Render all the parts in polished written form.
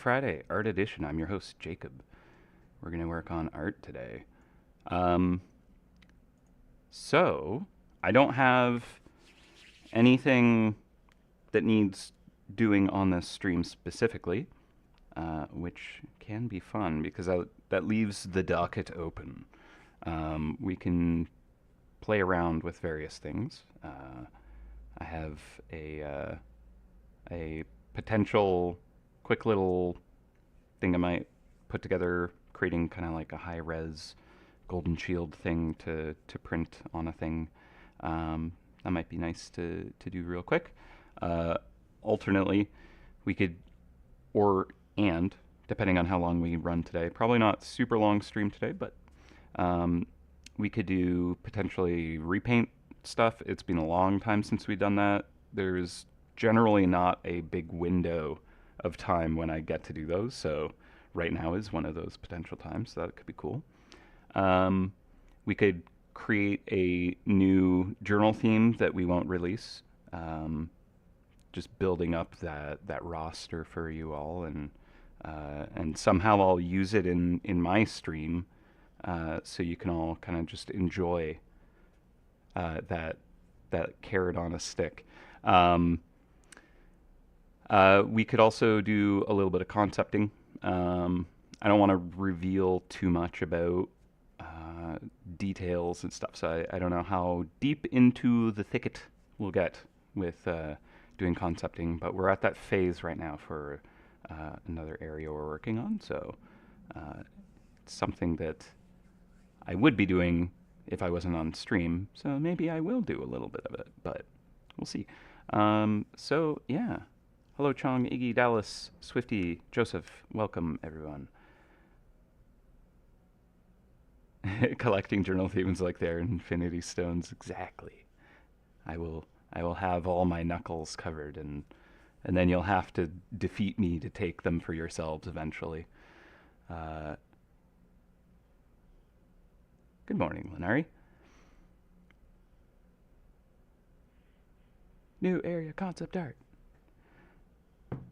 Friday, Art Edition. I'm your host, Jacob. We're going to work on art today. Um, so, I don't have anything that needs doing on this stream specifically, which can be fun because that leaves the docket open. We can play around with various things. I have a potential quick little thing I might put together, creating kind of like a high res golden shield thing to print on a thing. That might be nice to do real quick. Uh, Alternately, we could, or and depending on how long we run today, probably not super long stream today, but um, we could do potentially repaint stuff. It's been a long time since we've done that. There's generally not a big window of time when I get to do those, so right now is one of those potential times, so that could be cool. Um, we could create a new journal theme that we won't release. Just building up that roster for you all, and somehow I'll use it in my stream, so you can all kind of just enjoy that carrot on a stick. Um, we could also do a little bit of concepting. I don't want to reveal too much about details and stuff, so I don't know how deep into the thicket we'll get with doing concepting, but we're at that phase right now for another area we're working on, so it's something that I would be doing if I wasn't on stream, so maybe I will do a little bit of it, but we'll see. So, yeah. Hello, Chong, Iggy, Dallas, Swifty, Joseph. Welcome, everyone. Collecting journal themes like they're infinity stones. Exactly. I will I will have all my knuckles covered, and then you'll have to defeat me to take them for yourselves eventually. Uh, Good morning, Lenari. New area concept art.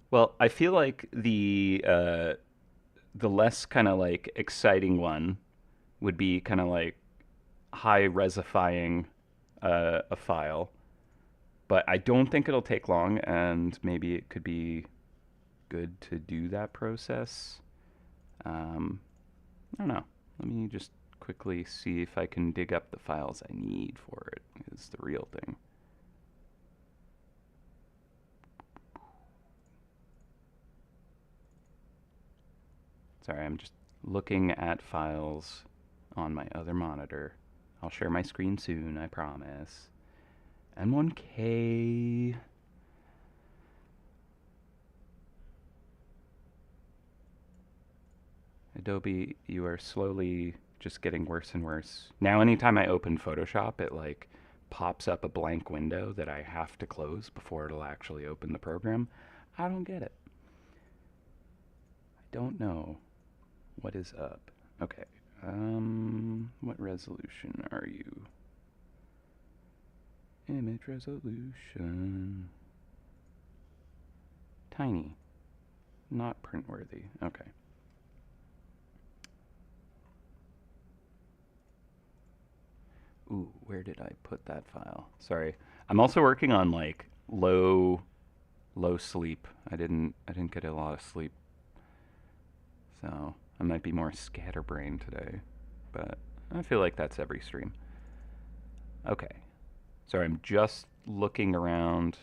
Well, I feel like the less kind of like exciting one would be kind of like high resifying a file, but I don't think it'll take long, and maybe it could be good to do that process. Um, I don't know. Let me just quickly see if I can dig up the files I need for it. Is the real thing. Sorry, I'm just looking at files on my other monitor. I'll share my screen soon, I promise. N1K. Adobe, you are slowly just getting worse and worse. Now, anytime I open Photoshop, it like pops up a blank window that I have to close before it'll actually open the program. I don't get it. I don't know what is up. Okay. What resolution are you? Image resolution. Tiny. Not print worthy. Okay. Ooh, where did I put that file? Sorry. I'm also working on like low sleep. I didn't get a lot of sleep. So, I might be more scatterbrained today, but I feel like that's every stream. Okay. Sorry, I'm just looking around.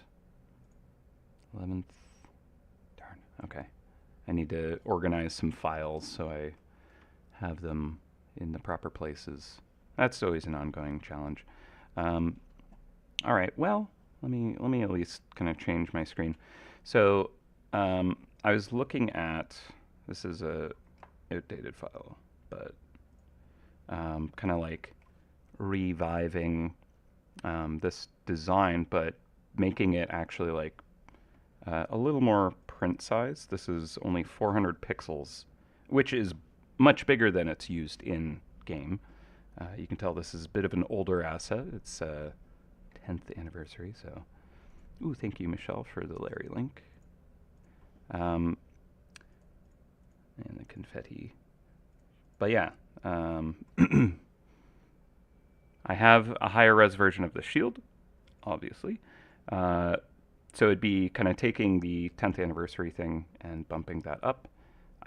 11th. Darn. Okay. I need to organize some files so I have them in the proper places. That's always an ongoing challenge. Um, all right. Well, let me at least kind of change my screen. So I was looking at, this is a outdated file, but kind of like reviving this design, but making it actually like a little more print size. This is only 400 pixels, which is much bigger than it's used in game. You can tell this is a bit of an older asset. It's 10th anniversary, so. Ooh, thank you, Michelle, for the Larry link. Um, confetti. But yeah, I have a higher res version of the shield, obviously. So it'd be kind of taking the 10th anniversary thing and bumping that up.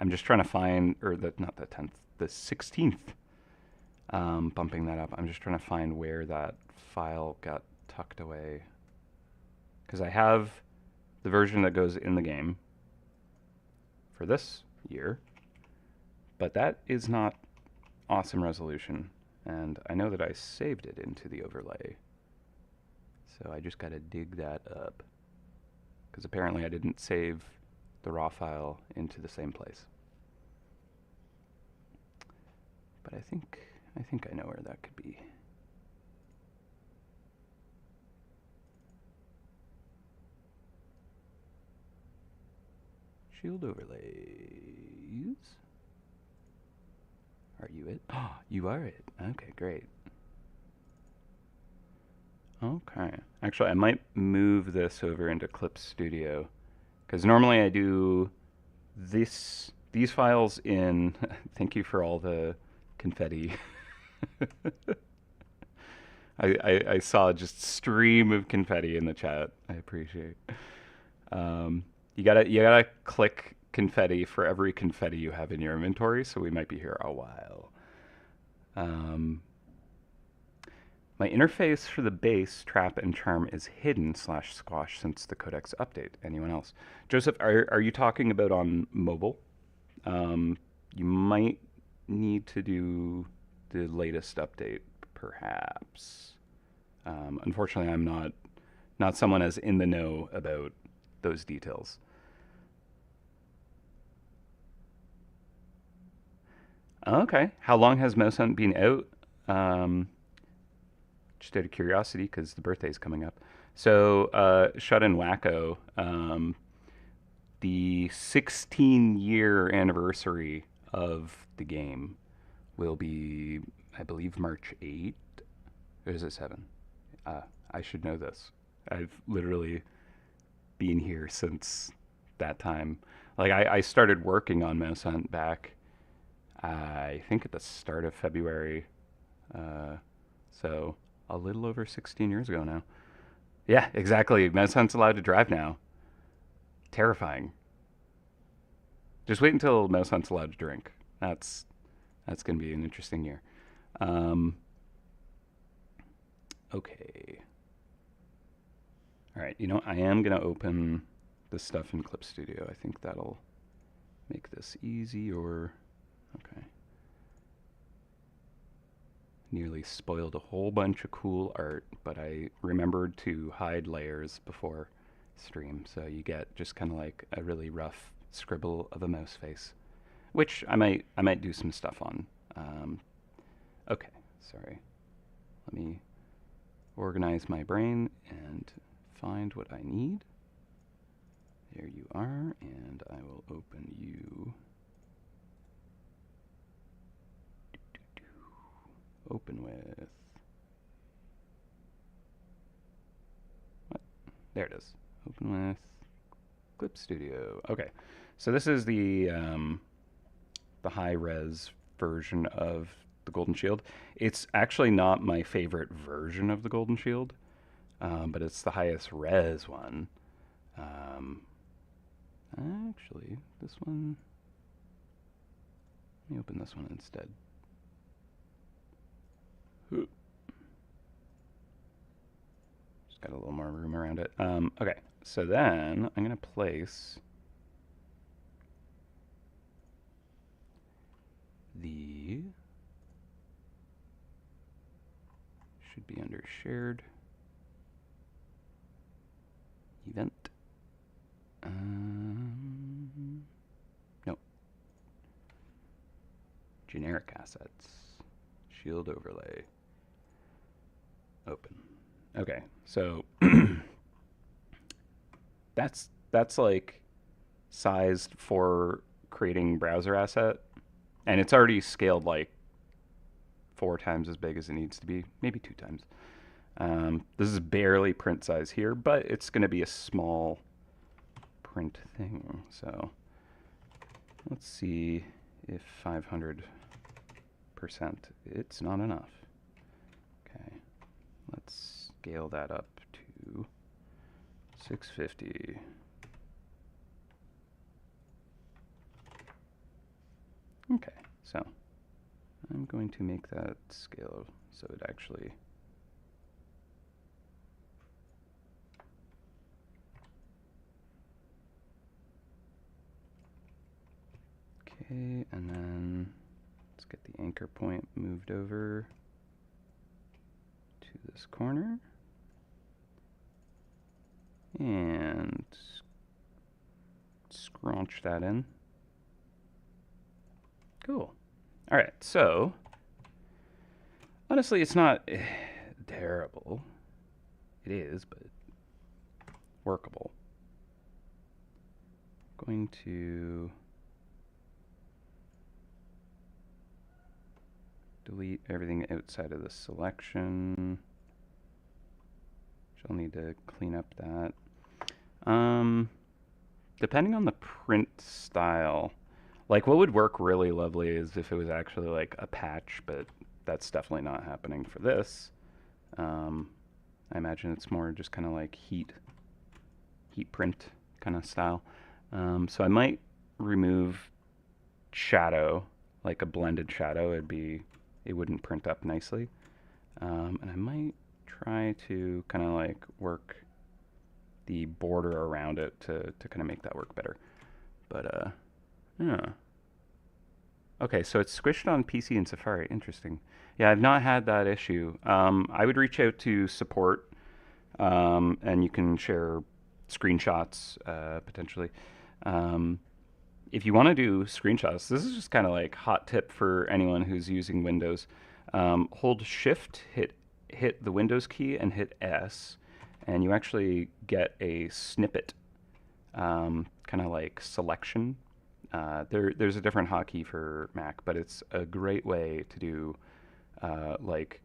I'm just trying to find, or not the 10th, the 16th, bumping that up. I'm just trying to find where that file got tucked away. Because I have the version that goes in the game for this year, but that is not awesome resolution. And I know that I saved it into the overlay. So I just got to dig that up. Because apparently I didn't save the raw file into the same place. But I think I know where that could be. Shield overlays. Are you it? Oh, you are it. Okay, great. Okay. Actually, I might move this over into Clip Studio. Because normally I do these files in... Thank you for all the confetti. I saw just stream of confetti in the chat. I appreciate. You gotta click confetti for every confetti you have in your inventory, so we might be here a while. My interface for the base, trap, and charm is hidden /squash since the codex update. Anyone else? Joseph, are you talking about on mobile? You might need to do the latest update, perhaps. Unfortunately, I'm not someone as in the know about those details. Okay. How long has MouseHunt been out? Just out of curiosity, because the birthday's coming up. So, Shut in Wacko, the 16-year anniversary of the game will be, I believe, March 8th. Or is it 7? I should know this. I've literally been here since that time. Like, I started working on MouseHunt back, I think, at the start of February. So a little over 16 years ago now. Yeah, exactly. MouseHunt's allowed to drive now. Terrifying. Just wait until MouseHunt's allowed to drink. That's going to be an interesting year. Okay. All right, you know, I am going to open this stuff in Clip Studio. I think that'll make this easy, or... Okay. Nearly spoiled a whole bunch of cool art, but I remembered to hide layers before stream, so you get just kind of like a really rough scribble of a mouse face, which I might do some stuff on. Okay, sorry. Let me organize my brain and find what I need. There you are, and I will open you. Open with... What? There it is. Open with Clip Studio. Okay, so this is the high-res version of the Golden Shield. It's actually not my favorite version of the Golden Shield, but it's the highest res one. Actually, this one... Let me open this one instead. Just got a little more room around it. Okay, so then I'm going to place the... Should be under shared event. Nope. Generic assets. Shield overlay. Open. Okay, so that's like sized for creating browser asset, and it's already scaled like 4 times as big as it needs to be, maybe 2 times. This is barely print size here, but it's going to be a small print thing. So let's see if 500%, it's not enough. Okay, let's scale that up to 650. Okay, so I'm going to make that scale so it actually okay, and then let's get the anchor point moved over to this corner and scrunch that in. Cool. All right, so honestly, it's not terrible. It is, but workable. Going to delete everything outside of the selection. I'll need to clean up that. Depending on the print style, like what would work really lovely is if it was actually like a patch, but that's definitely not happening for this. I imagine it's more just kind of like heat print kind of style. So I might remove shadow, like a blended shadow. It wouldn't print up nicely. And I might try to kind of like work the border around it to kind of make that work better. But yeah. Okay, so it's squished on PC and Safari. Interesting. Yeah, I've not had that issue. I would reach out to support, and you can share screenshots potentially. If you want to do screenshots, this is just kind of like hot tip for anyone who's using Windows. Hold Shift, hit the Windows key, and hit S, and you actually get a snippet, kind of like selection. There's a different hotkey for Mac, but it's a great way to do like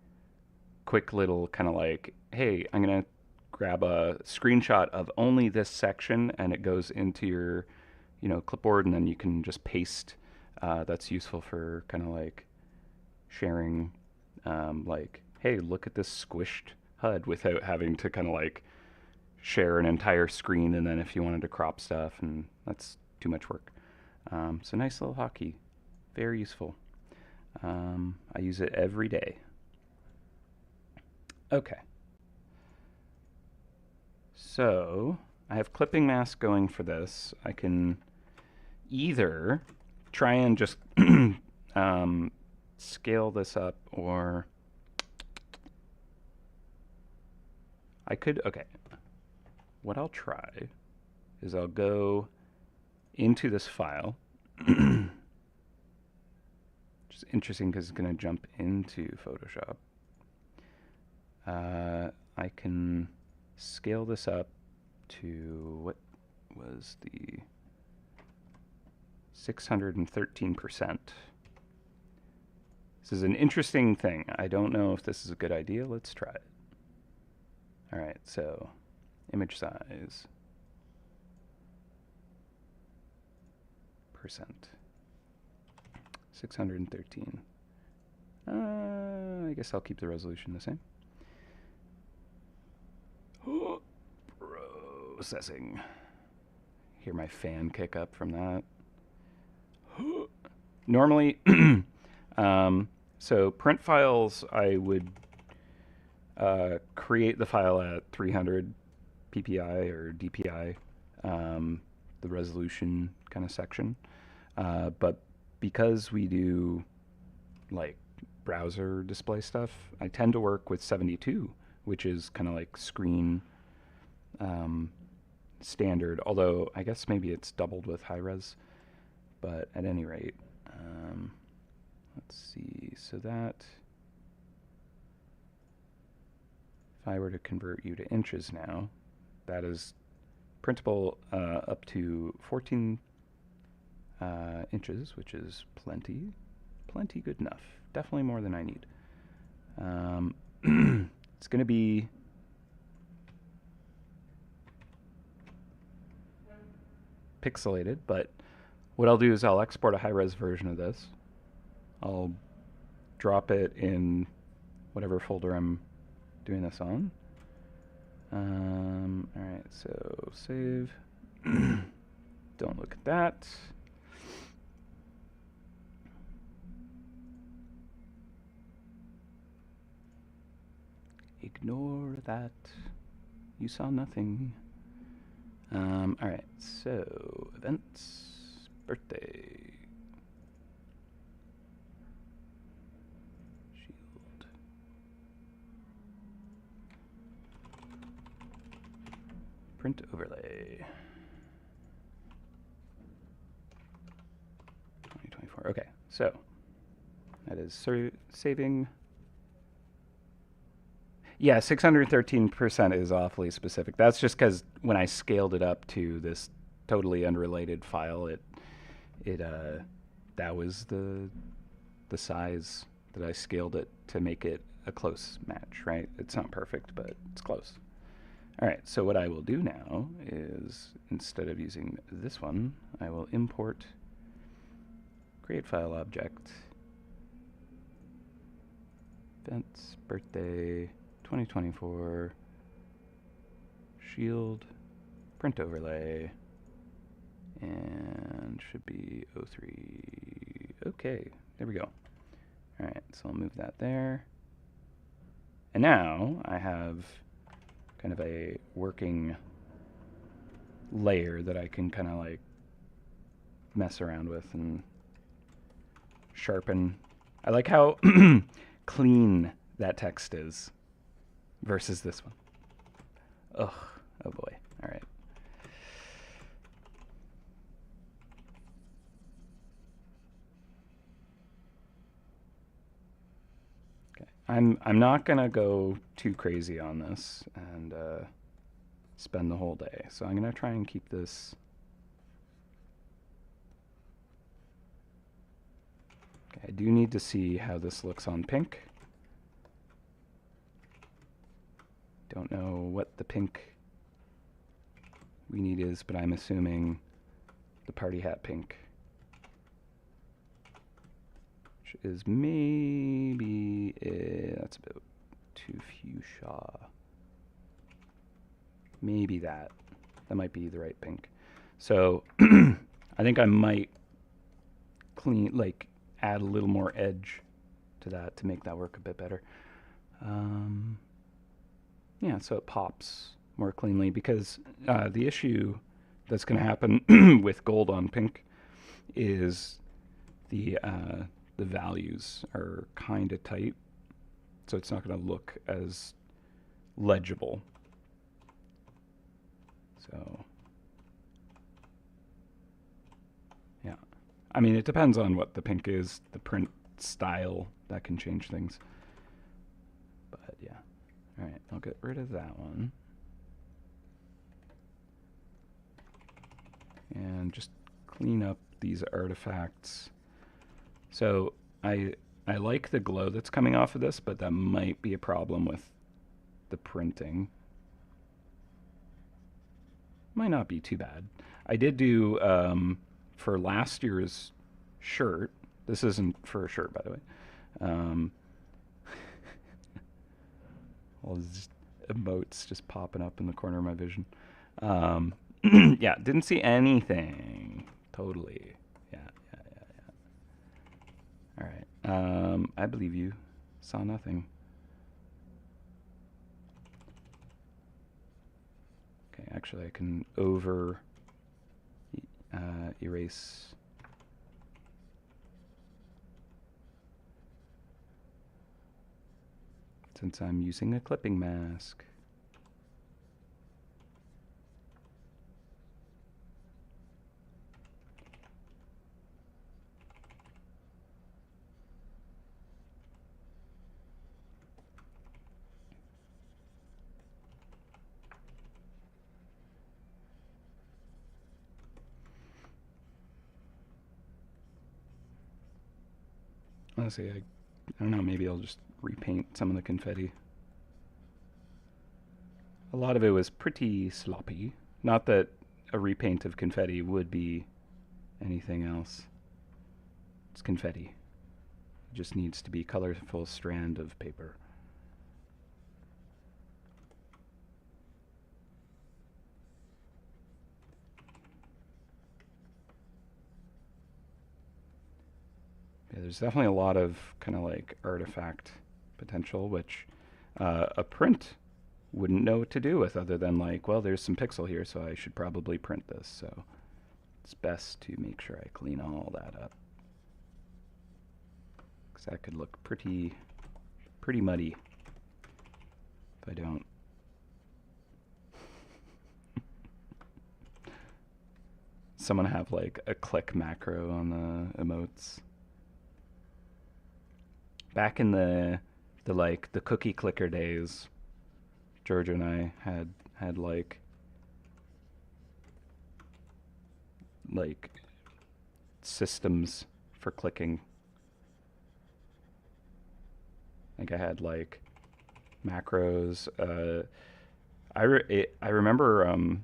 quick little kind of like, hey, I'm gonna grab a screenshot of only this section, and it goes into your clipboard, and then you can just paste. That's useful for kind of like sharing, like, hey, look at this squished HUD without having to kind of like share an entire screen, and then if you wanted to crop stuff, and that's too much work. So nice little hotkey, very useful. I use it every day. Okay. So I have clipping mask going for this. I can either try and just scale this up, or I could, okay. What I'll try is I'll go into this file. Which is interesting because it's going to jump into Photoshop. I can scale this up to, what was the 613%. This is an interesting thing. I don't know if this is a good idea. Let's try it. All right, so image size, percent, 613. I guess I'll keep the resolution the same. Processing. Hear my fan kick up from that. Normally, so print files, I would create the file at 300 ppi or dpi, the resolution kind of section. But because we do like browser display stuff, I tend to work with 72, which is kind of like screen standard, although I guess maybe it's doubled with high res. But at any rate, let's see, so that, if I were to convert you to inches now, that is printable up to 14 inches, which is plenty good enough. Definitely more than I need. It's going to be pixelated, but what I'll do is I'll export a high-res version of this. I'll drop it in whatever folder I'm doing this on. Alright, so save. Don't look at that. Ignore that. You saw nothing. Alright, so events, birthday, shield, print overlay, 2024. Okay, so that is saving. Yeah, 613% is awfully specific. That's just because when I scaled it up to this totally unrelated file, that was the size that I scaled it to make it a close match, right? It's not perfect, but it's close. All right, so what I will do now is, instead of using this one, I will import create file object, events, birthday, 2024, shield, print overlay, and should be 03. Okay, there we go. All right, so I'll move that there. And now I have kind of a working layer that I can kind of like mess around with and sharpen. I like how clean that text is versus this one. Ugh, oh boy. All right. Okay. I'm not gonna go too crazy on this and spend the whole day. So I'm gonna try and keep this. Okay, I do need to see how this looks on pink. Don't know what the pink we need is, but I'm assuming the party hat pink, which is maybe, that's about too fuchsia. Maybe that might be the right pink. So I think I might add a little more edge to that to make that work a bit better. Yeah, so it pops more cleanly, because the issue that's going to happen with gold on pink is the values are kind of tight, so it's not going to look as legible. So yeah, I mean, it depends on what the pink is, the print style, that can change things. But yeah. All right, I'll get rid of that one. And just clean up these artifacts. So I like the glow that's coming off of this, but that might be a problem with the printing. Might not be too bad. I did do, for last year's shirt, this isn't for a shirt, by the way, all these emotes just popping up in the corner of my vision. Yeah, didn't see anything. Totally. Yeah. All right. I believe you. Saw nothing. Okay, actually I can erase. Since I'm using a clipping mask. Honestly, I don't know, maybe I'll just repaint some of the confetti. A lot of it was pretty sloppy. Not that a repaint of confetti would be anything else. It's confetti. It just needs to be colorful strand of paper. Yeah, there's definitely a lot of kind of like artifact potential, which a print wouldn't know what to do with other than like, well, there's some pixel here, so I should probably print this. So it's best to make sure I clean all that up, because that could look pretty muddy if I don't. Someone have like a click macro on the emotes. Back in the like the cookie clicker days, Georgia and I had like systems for clicking. Like I had like macros. I remember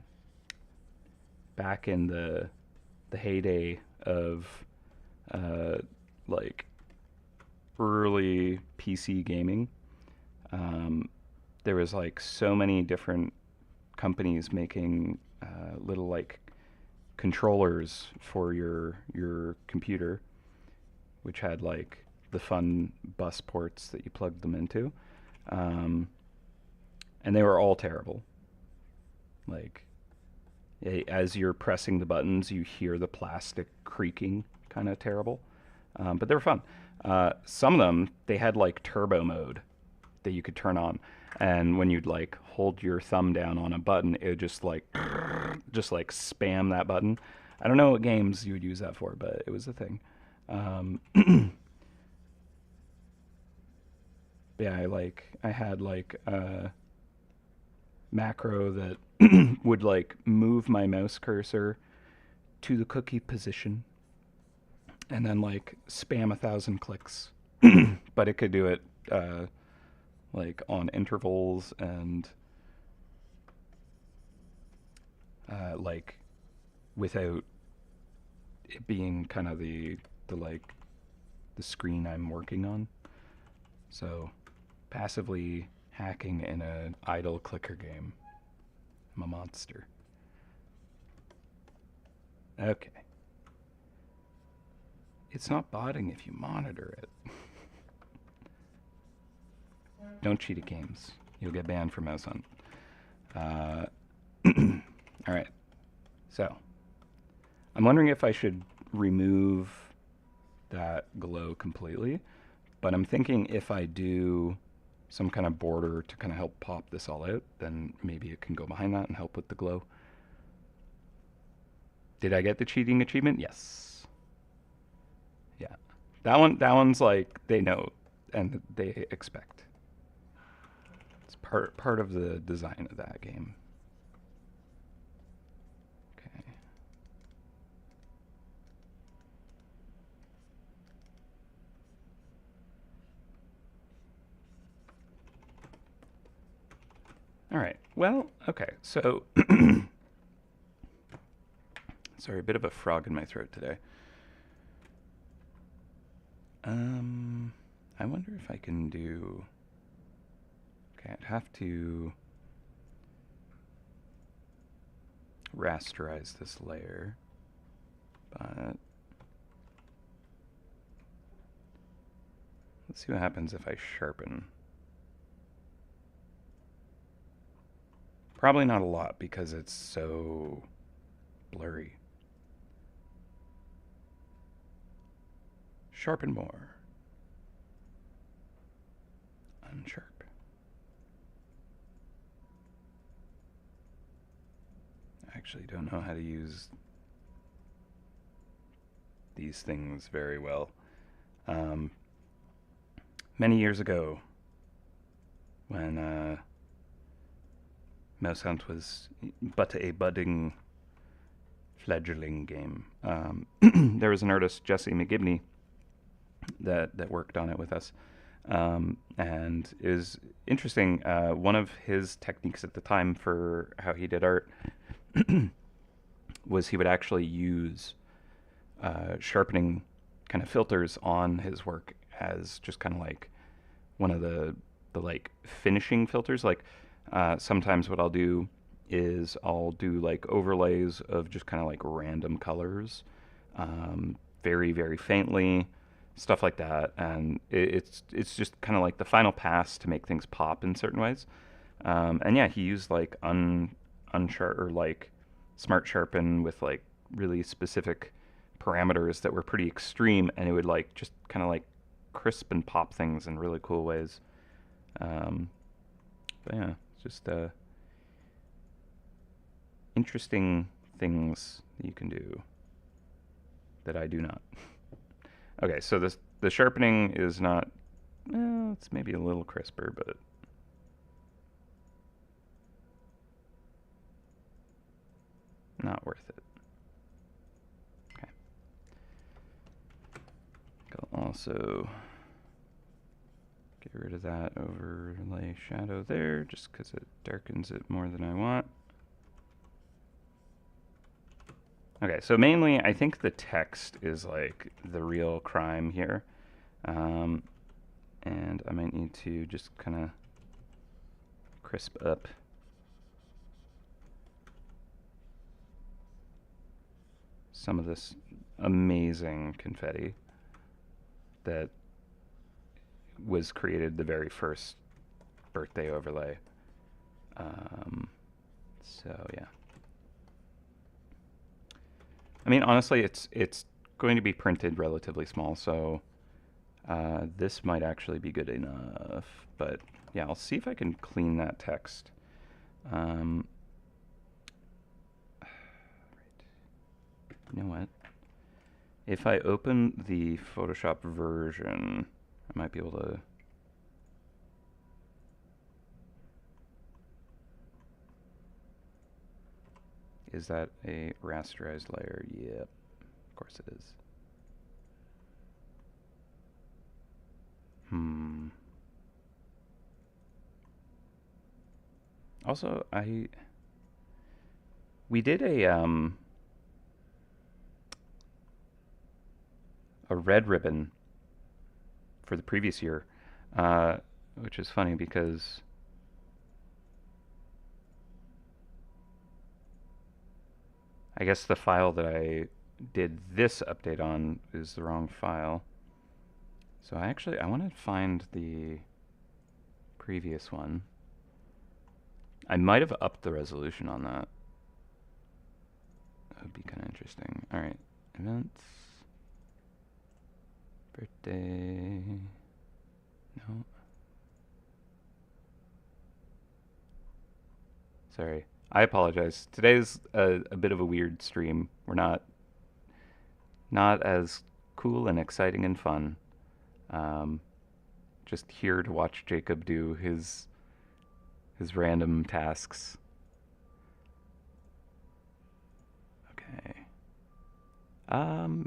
back in the heyday of uh, like early PC gaming. There was like so many different companies making little like controllers for your computer, which had like the fun bus ports that you plugged them into, um, and they were all terrible. Like as you're pressing the buttons, you hear the plastic creaking, kind of terrible. But they were fun. Some of them they had like turbo mode that you could turn on, and when you'd like hold your thumb down on a button, it would just like spam that button. I don't know what games you would use that for, but it was a thing. Um, yeah, I had like a macro that would like move my mouse cursor to the cookie position and then like spam 1,000 clicks, but it could do it like on intervals and like without it being kind of the like the screen I'm working on. So passively hacking in an idle clicker game. I'm a monster. Okay. It's not botting if you monitor it. Don't cheat at games. You'll get banned from MouseHunt. Uh, all right. So, I'm wondering if I should remove that glow completely, but I'm thinking if I do some kind of border to kind of help pop this all out, then maybe it can go behind that and help with the glow. Did I get the cheating achievement? Yes. Yeah. That one's like they know and they expect. It's part of the design of that game. Okay. All right. Well, okay. So sorry, a bit of a frog in my throat today. I wonder if I can do. Okay, I'd have to rasterize this layer, but let's see what happens if I sharpen. Probably not a lot because it's so blurry. Sharpen more. Unsharp. I actually don't know how to use these things very well. Many years ago, when MouseHunt was but a budding fledgling game, there was an artist, Jesse McGibney, that worked on it with us. And it was interesting. One of his techniques at the time for how he did art was he would actually use sharpening kind of filters on his work as just kind of like one of the like finishing filters. Like sometimes what I'll do is I'll do like overlays of just kind of like random colors, very very faintly, stuff like that, and it's just kind of like the final pass to make things pop in certain ways. And yeah, he used like unsharp or like smart sharpen with like really specific parameters that were pretty extreme, and it would like just kind of like crisp and pop things in really cool ways. Um, but yeah, it's just interesting things that you can do that I do not. Okay, so this the sharpening is not. Well, it's maybe a little crisper, but not worth it. Okay. I'll also get rid of that overlay shadow there, just because it darkens it more than I want. Okay, so mainly I think the text is like the real crime here. And I might need to just kind of crisp up some of this amazing confetti that was created the very first birthday overlay. So yeah. I mean, honestly, it's going to be printed relatively small, so this might actually be good enough. But yeah, I'll see if I can clean that text. Right. You know what? If I open the Photoshop version, I might be able to. Is that a rasterized layer? Yep, of course it is. Also, we did a red ribbon for the previous year, which is funny because I guess the file that I did this update on is the wrong file. So I want to find the previous one. I might have upped the resolution on that. That would be kind of interesting. All right, events, birthday. No. Sorry. I apologize. Today's a bit of a weird stream. We're not as cool and exciting and fun. Um, just here to watch Jacob do his random tasks. Okay.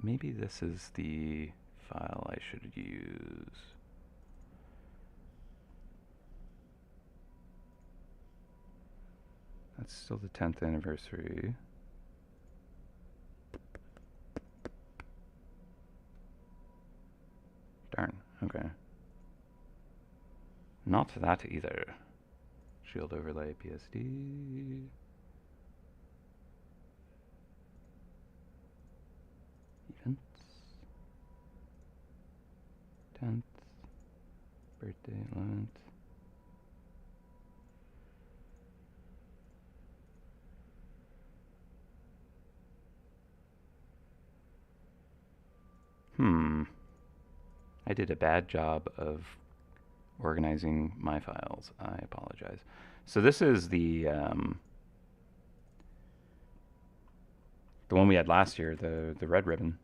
Maybe this is the file I should use. That's still the 10th anniversary. Darn, okay. Not that either. Shield overlay PSD. Events. 10th. Birthday 11th. I did a bad job of organizing my files. I apologize. So this is the one we had last year, the red ribbon.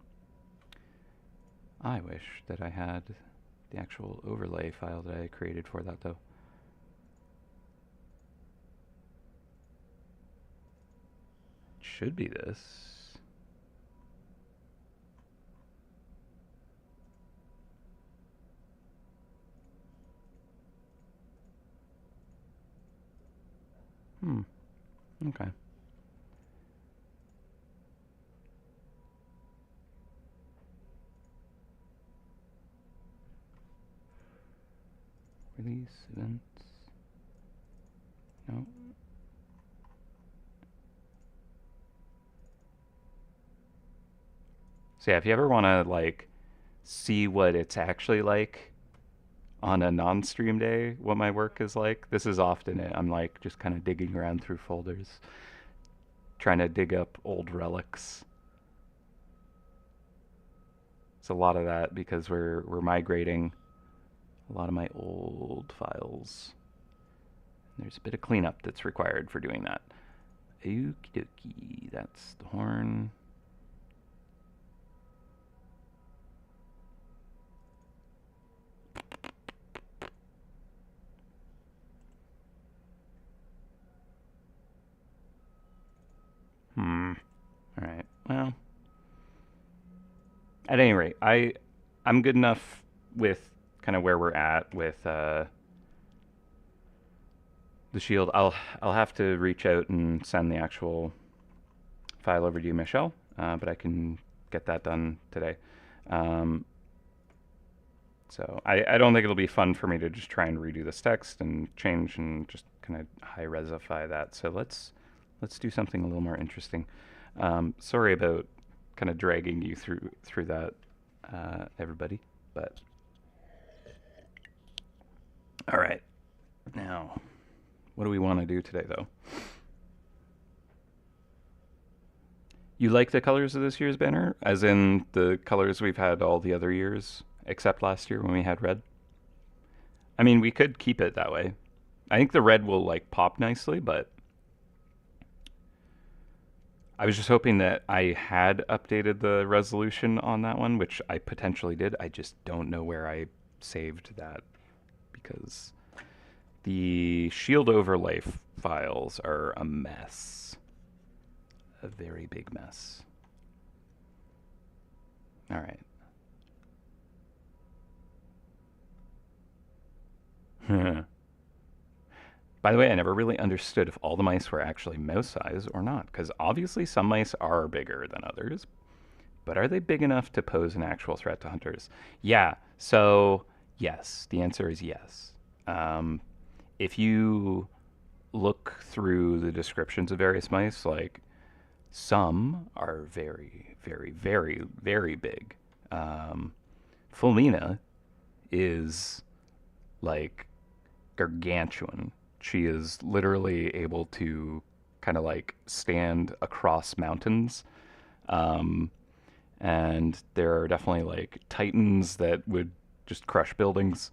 I wish that I had the actual overlay file that I created for that, though. It should be this. Okay. Release events. No. So yeah, if you ever want to like see what it's actually like on a non-stream day, what my work is like, this is often it. I'm like just kind of digging around through folders, trying to dig up old relics. It's a lot of that because we're migrating a lot of my old files. There's a bit of cleanup that's required for doing that. Okie dokie, that's the horn. Alright, well. At any rate, I'm good enough with kind of where we're at with the shield. I'll have to reach out and send the actual file over to you, Michelle, but I can get that done today. So I don't think it'll be fun for me to just try and redo this text and change and just kind of high resify that. So let's do something a little more interesting. Sorry about kind of dragging you through that, everybody, but all right. Now, what do we want to do today, though? You like the colors of this year's banner, as in the colors we've had all the other years, except last year when we had red? I mean, we could keep it that way. I think the red will like pop nicely, but I was just hoping that I had updated the resolution on that one, which I potentially did. I just don't know where I saved that because the shield overlay files are a mess. A very big mess. All right. By the way, I never really understood if all the mice were actually mouse size or not, because obviously some mice are bigger than others, but are they big enough to pose an actual threat to hunters? Yeah, so yes, the answer is yes. If you look through the descriptions of various mice, like some are very, very, very, very big. Fulmina is like gargantuan. She is literally able to kind of like stand across mountains. Um, and there are definitely like titans that would just crush buildings.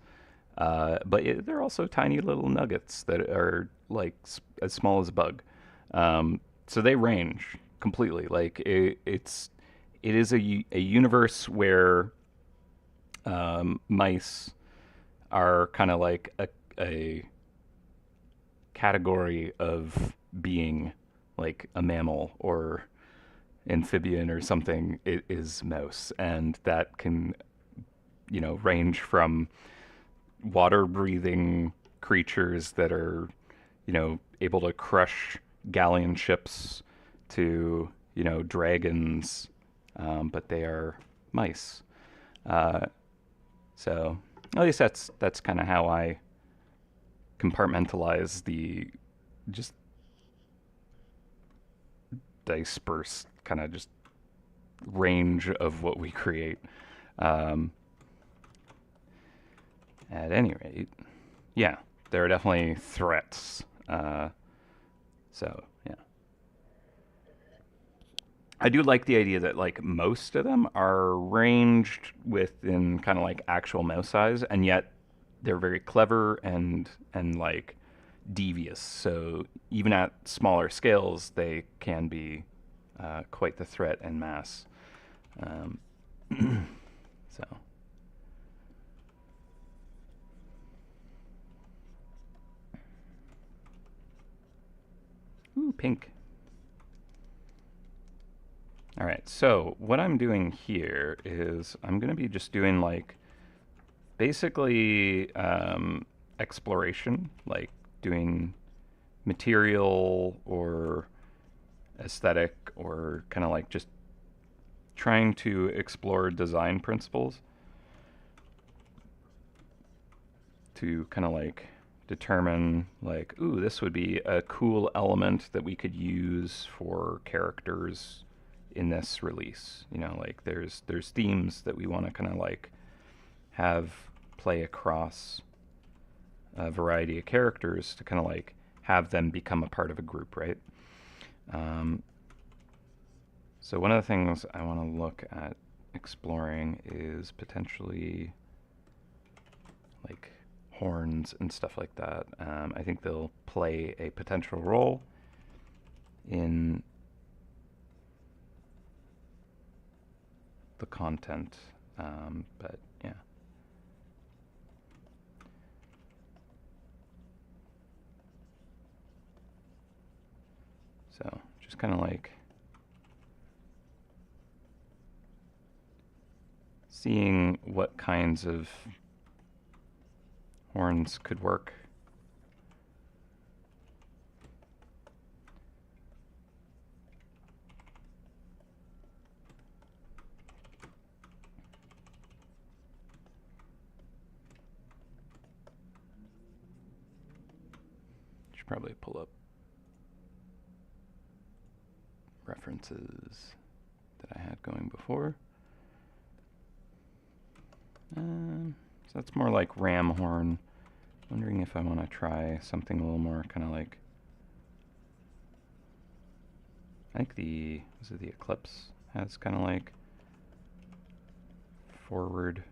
But there are also tiny little nuggets that are like as small as a bug. So they range completely. Like it is a universe where mice are kind of like a category of being, like a mammal or amphibian or something. It is mouse, and that can range from water breathing creatures that are able to crush galleon ships to dragons, but they are mice. So at least that's kind of how I compartmentalize the just dispersed kind of just range of what we create. Um, at any rate, yeah, there are definitely threats. So yeah, I do like the idea that like most of them are ranged within kind of like actual mouse size, and yet they're very clever and like devious. So even at smaller scales, they can be quite the threat en masse. Um, so. Ooh, pink. All right, so what I'm doing here is I'm going to be just doing like basically exploration, like doing material or aesthetic or kind of like just trying to explore design principles to kind of like determine like, ooh, this would be a cool element that we could use for characters in this release. You know, like there's themes that we want to kind of like have play across a variety of characters to kind of like have them become a part of a group, right? Um, so one of the things I want to look at exploring is potentially like horns and stuff like that. I think they'll play a potential role in the content, but yeah. So just kind of like seeing what kinds of horns could work. Should probably pull up references that I had going before. So that's more like ram horn. Wondering if I want to try something a little more kind of like, I think the Eclipse has kind of like forward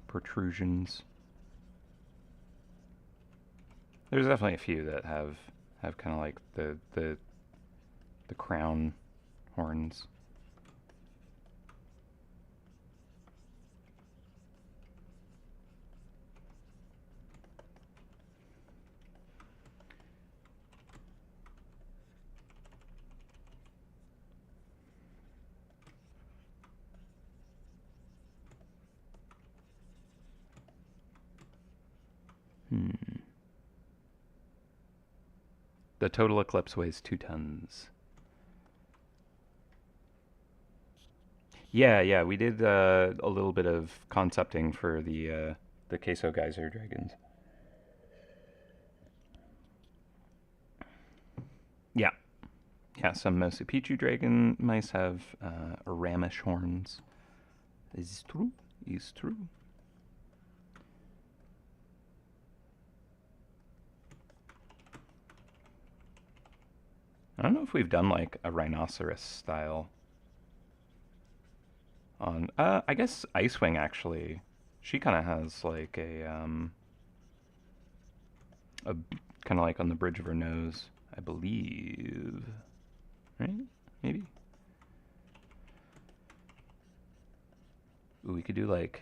protrusions. There's definitely a few that have kind of like the crown horns. The total Eclipse weighs 2 tons. Yeah, we did a little bit of concepting for the Queso Geyser dragons. Yeah, yeah. Some Mosu Pichu dragon mice have ramish horns. Is true. Is true. I don't know if we've done like a rhinoceros style on. I guess Icewing actually. She kind of has like a kind of like on the bridge of her nose, I believe. Right? Maybe. Ooh, we could do like.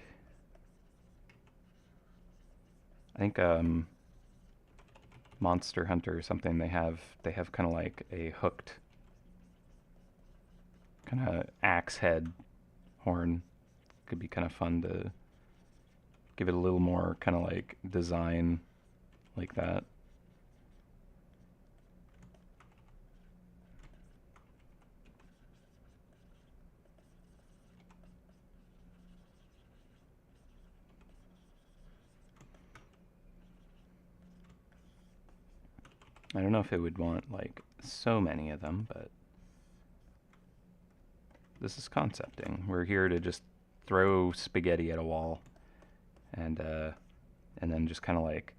I think Monster Hunter or something. They have kind of like a hooked kind of axe head horn. Could be kind of fun to give it a little more kind of like design like that. I don't know if it would want like so many of them, but this is concepting. We're here to just throw spaghetti at a wall and then just kind of like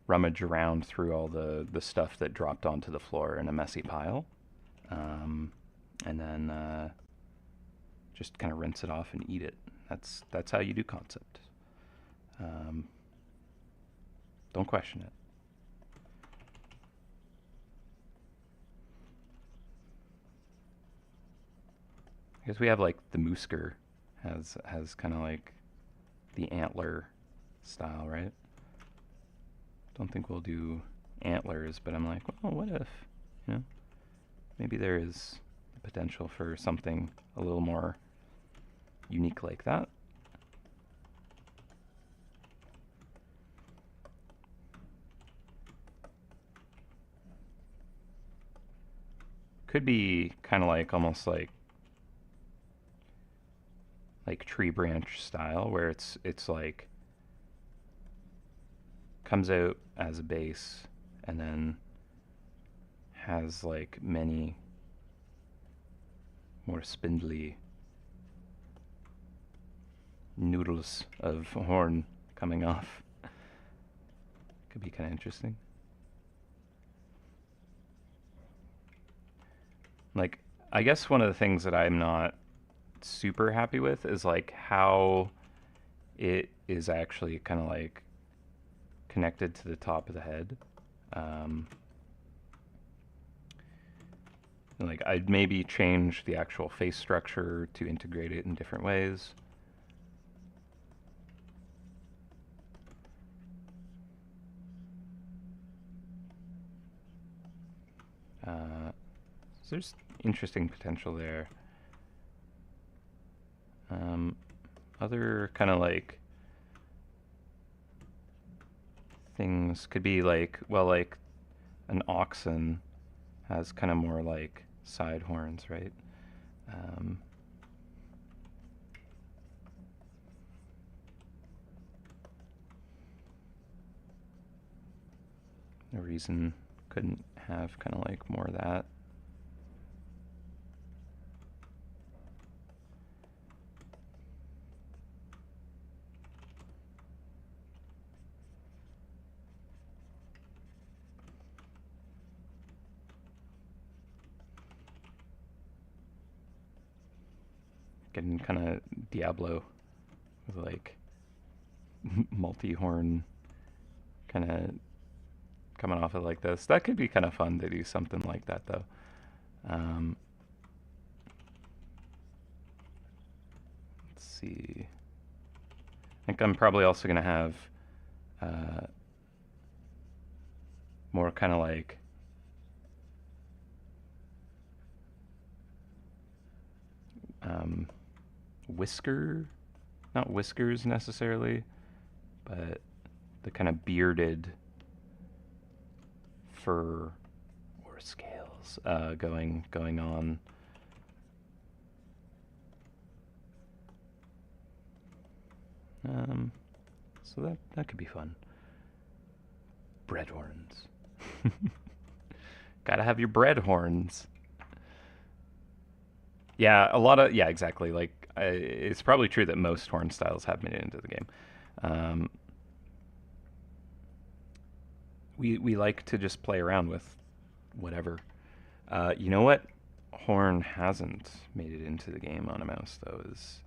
rummage around through all the stuff that dropped onto the floor in a messy pile, and then just kind of rinse it off and eat it. That's how you do concept. Don't question it. I guess we have like the Moosker has kind of like the antler style, right? Don't think we'll do antlers, but I'm like, well, what if, you know, maybe there is potential for something a little more unique like that. Could be kind of like almost like tree branch style, where it's like comes out as a base and then has like many more spindly noodles of horn coming off. Could be kind of interesting. Like, I guess one of the things that I'm not super happy with is like how it is actually kind of like connected to the top of the head. Um, like, I'd maybe change the actual face structure to integrate it in different ways. So there's interesting potential there. Other kind of like things could be like, well, like an oxen has kind of more like side horns, right? Um, no reason couldn't have kind of like more of that. Getting kind of Diablo with like multi-horn kind of coming off it like this. That could be kind of fun to do something like that though. Um, let's see. I think I'm probably also going to have uh, more kind of like um, not whiskers necessarily, but the kind of bearded fur or scales going on. So that could be fun. Bread horns. Gotta have your bread horns. Yeah, yeah, exactly. Like, it's probably true that most horn styles have made it into the game. Um, we like to just play around with whatever. You know what? Horn hasn't made it into the game on a mouse though. Is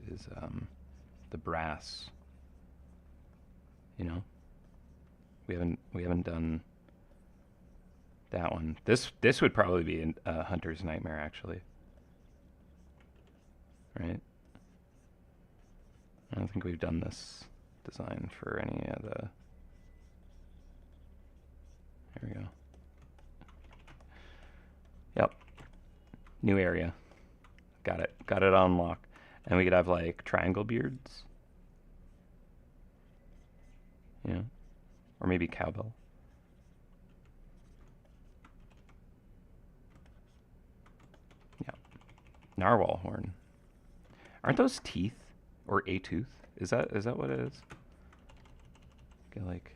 the brass. You know, we haven't done that one. This would probably be a hunter's nightmare actually. Right? I don't think we've done this design for any of the. There we go. Yep. New area. Got it. Got it on lock. And we could have like triangle beards. Yeah. Or maybe cowbell. Yeah. Narwhal horn. Aren't those teeth or a tooth? Is that what it is? Get like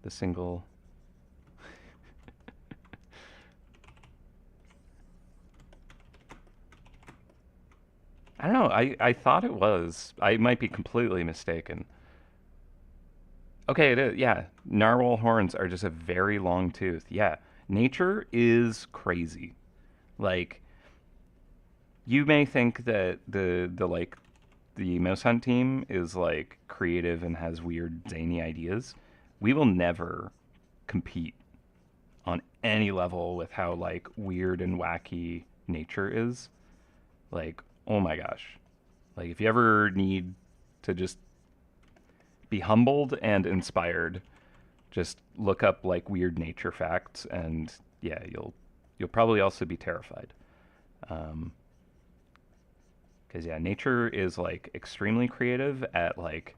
the single. I don't know. I thought it was. I might be completely mistaken. Okay, it is. Yeah, narwhal horns are just a very long tooth. Yeah, nature is crazy. Like, you may think that the like the MouseHunt team is like creative and has weird zany ideas. We will never compete on any level with how like weird and wacky nature is. Like, oh my gosh. Like, if you ever need to just be humbled and inspired, just look up like weird nature facts, and yeah, you'll probably also be terrified. Um, because yeah, nature is like extremely creative at like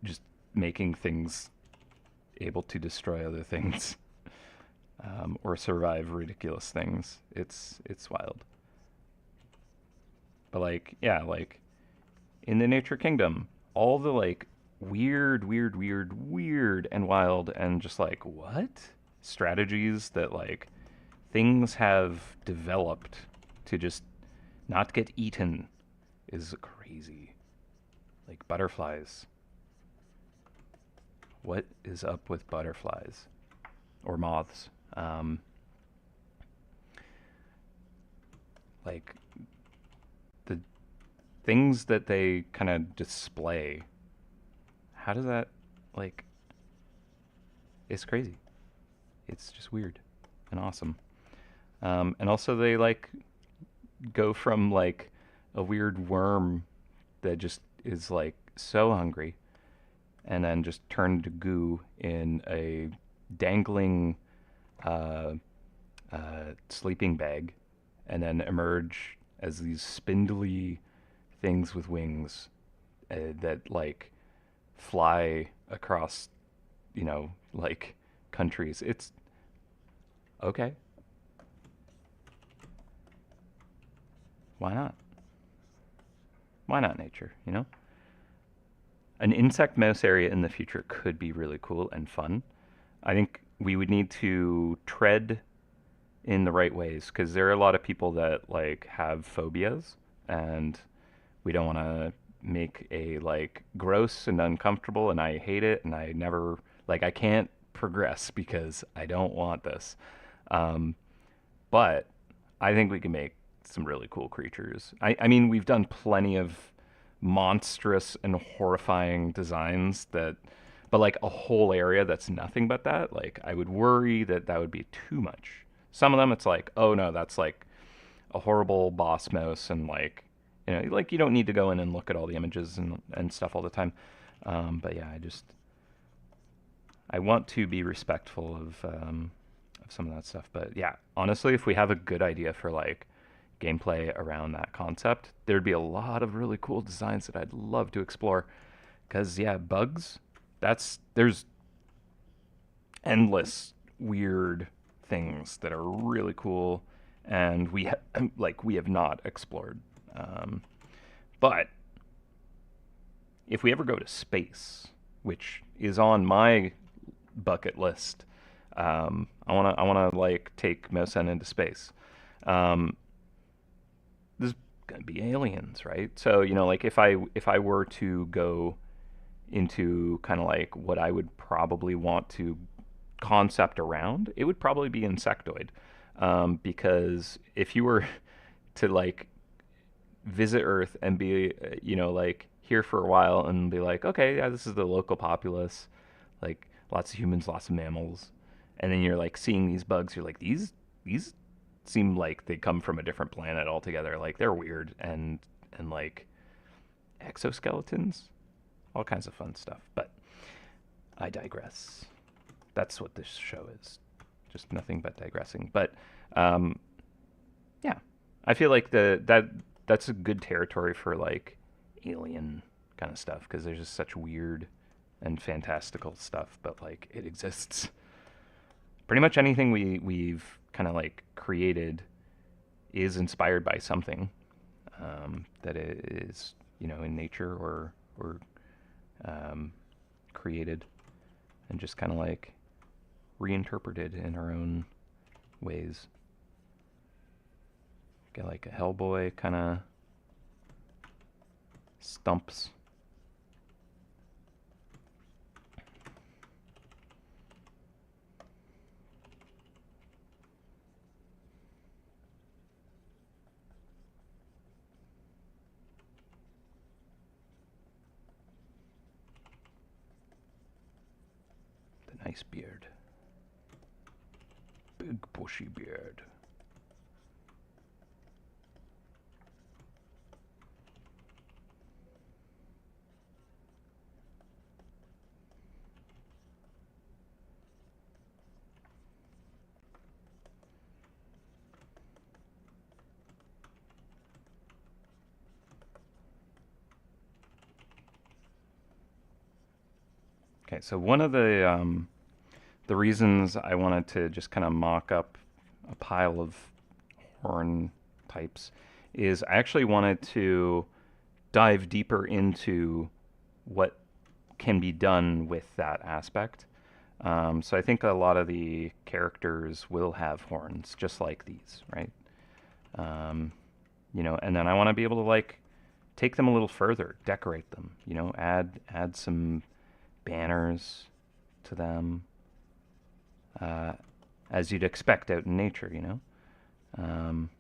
just making things able to destroy other things, or survive ridiculous things. It's wild. But like, yeah, like in the nature kingdom, all the like weird and wild and just like what strategies that like things have developed to just not get eaten is crazy. Like butterflies. What is up with butterflies or moths? Um, like the things that they kind of display. How does that like? It's crazy. It's just weird and awesome. And also they like go from like a weird worm that just is like so hungry and then just turn to goo in a dangling uh, sleeping bag and then emerge as these spindly things with wings that like fly across, like countries. It's okay. Why not? Why not nature, An insect mouse area in the future could be really cool and fun. I think we would need to tread in the right ways because there are a lot of people that like have phobias and we don't want to make a like gross and uncomfortable and I hate it and I never like I can't progress because I don't want this. Um, but I think we can make some really cool creatures. I mean, we've done plenty of monstrous and horrifying designs that, but like a whole area that's nothing but that, like I would worry that that would be too much. Some of them, it's like, oh no, that's like a horrible boss mouse, and like you don't need to go in and look at all the images and stuff all the time. But yeah, I want to be respectful of some of that stuff. But yeah, honestly, if we have a good idea for like gameplay around that concept, there'd be a lot of really cool designs that I'd love to explore. Because yeah, bugs, there's endless weird things that are really cool, and we have not explored. Um, but if we ever go to space, which is on my bucket list, I wanna like take Mosen into space. Um, there's gonna be aliens, right? So like if I were to go into kind of like what I would probably want to concept around, it would probably be insectoid, because if you were to like visit Earth and be, like here for a while and be like, okay, yeah, this is the local populace, like lots of humans, lots of mammals, and then you're like seeing these bugs, you're like, these seem like they come from a different planet altogether. Like they're weird and like exoskeletons, all kinds of fun stuff. But I digress. That's what this show is, just nothing but digressing. But um, yeah, I feel like that's a good territory for like alien kind of stuff because there's just such weird and fantastical stuff, but like it exists. Pretty much anything we've kind of like created is inspired by something that is in nature or um, created and just kind of like reinterpreted in our own ways. Get like a Hellboy kind of stumps. The nice beard. Big bushy beard. Okay, so one of the reasons I wanted to just kind of mock up a pile of horn types is I actually wanted to dive deeper into what can be done with that aspect. So I think a lot of the characters will have horns, just like these, right? Um, and then I want to be able to like take them a little further, decorate them, add some banners to them, uh, as you'd expect out in nature. Um,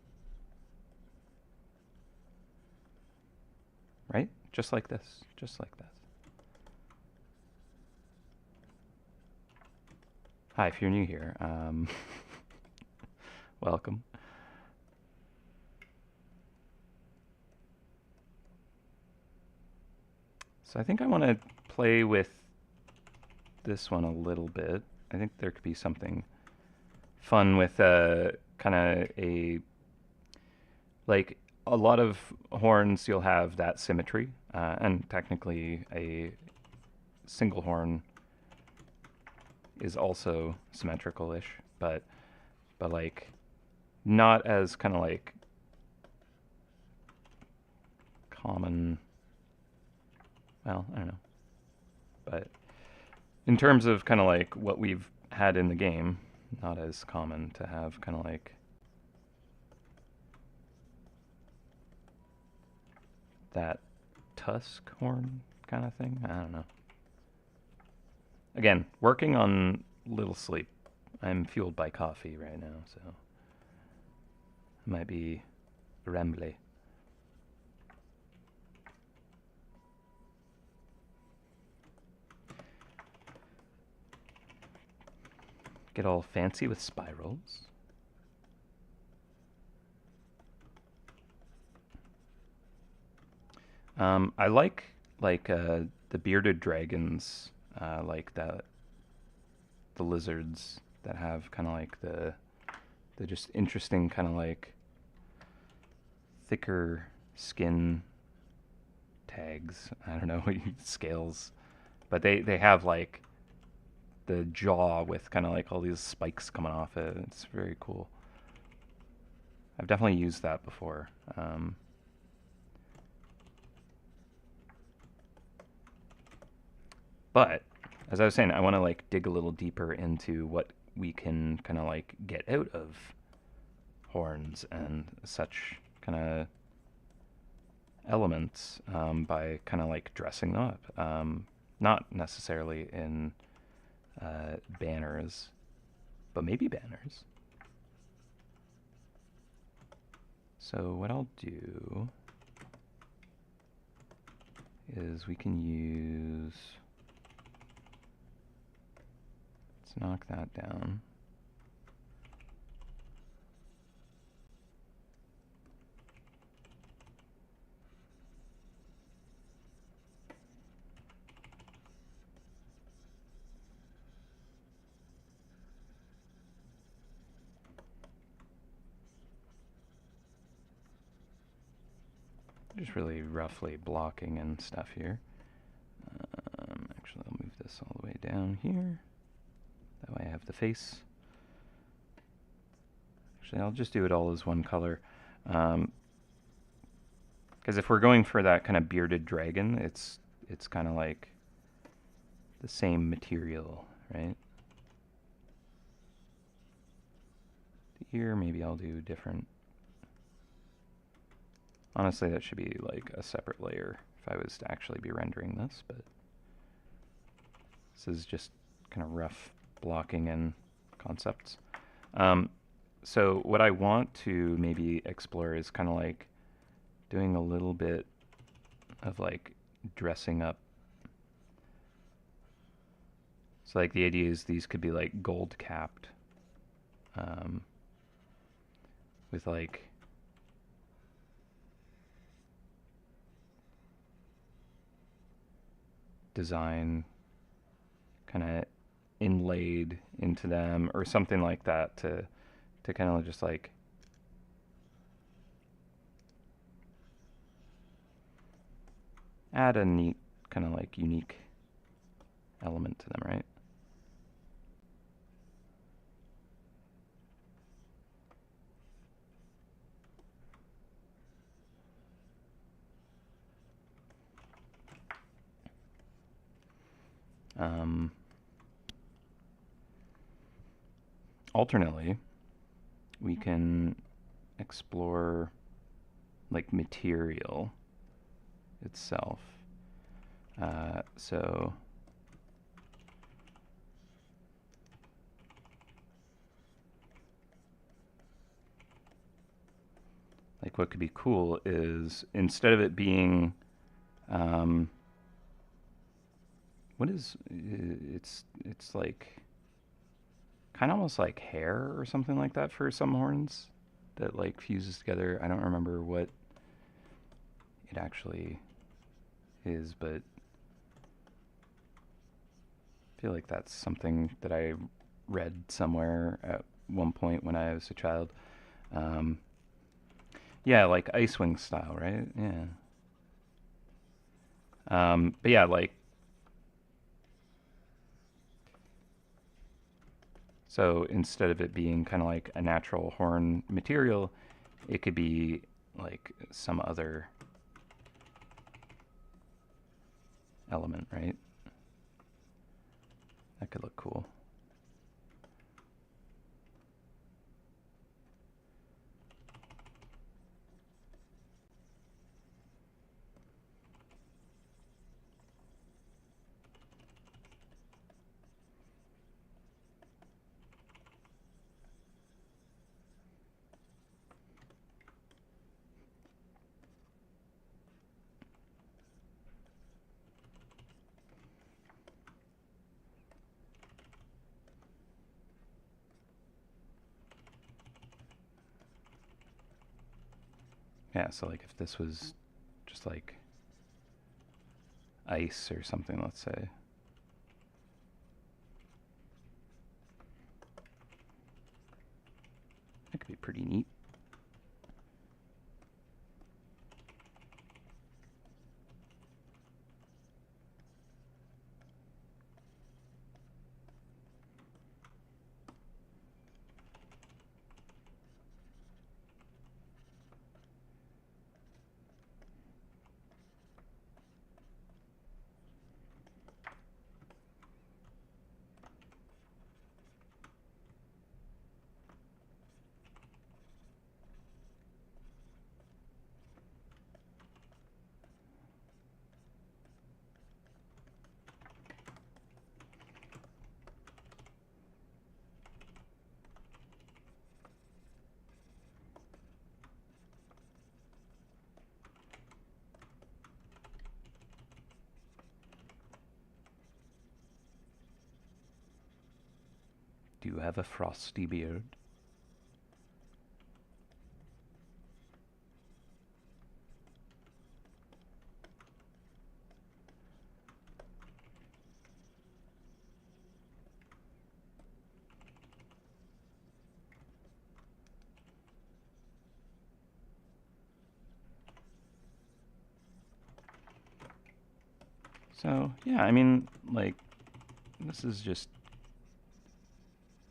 right? Just like this, just like this. Hi, if you're new here, welcome. So I think I want to play with this one a little bit. I think there could be something fun with kind of like a lot of horns. You'll have that symmetry, and technically a single horn is also symmetrical-ish, but like not as kind of like common. Well, I don't know, but in terms of kind of like what we've had in the game, not as common to have kind of like that tusk horn kind of thing. I don't know. Again, working on little sleep. I'm fueled by coffee right now, so I might be rambly. Get all fancy with spirals. I like the bearded dragons, like the lizards that have kind of like the just interesting kind of like thicker skin tags. I don't know, scales, but they have like the jaw with kind of like all these spikes coming off it. It's very cool. I've definitely used that before. But as I was saying, I want to like dig a little deeper into what we can kind of like get out of horns and such kind of elements, by kind of like dressing them up. Not necessarily in banners, but maybe banners. So what I'll do is we can use, let's knock that down. Just really roughly blocking and stuff here. Actually, I'll move this all the way down here. That way I have the face. Actually, I'll just do it all as one color. Because if we're going for that kind of bearded dragon, it's kind of like the same material, right? The ear, maybe I'll do different. Honestly, that should be like a separate layer if I was to actually be rendering this, but this is just kind of rough blocking and concepts. So what I want to maybe explore is kind of like doing a little bit of like dressing up. So like the idea is these could be like gold capped, with like design kind of inlaid into them or something like that to kind of just like add a neat kind of like unique element to them, right? Um, Alternately, we can explore like material itself. So like what could be cool is instead of it being um, what is it's like kind of almost like hair or something like that for some horns that like fuses together. I don't remember what it actually is, but I feel like that's something that I read somewhere at one point when I was a child. Um, yeah, like Ice Wing style, right? Yeah. But yeah, like so instead of it being kind of like a natural horn material, it could be like some other element, right? That could look cool. Yeah, so like if this was just like ice or something, let's say. That could be pretty neat. Do you have a frosty beard? So, yeah, I mean, like, this is just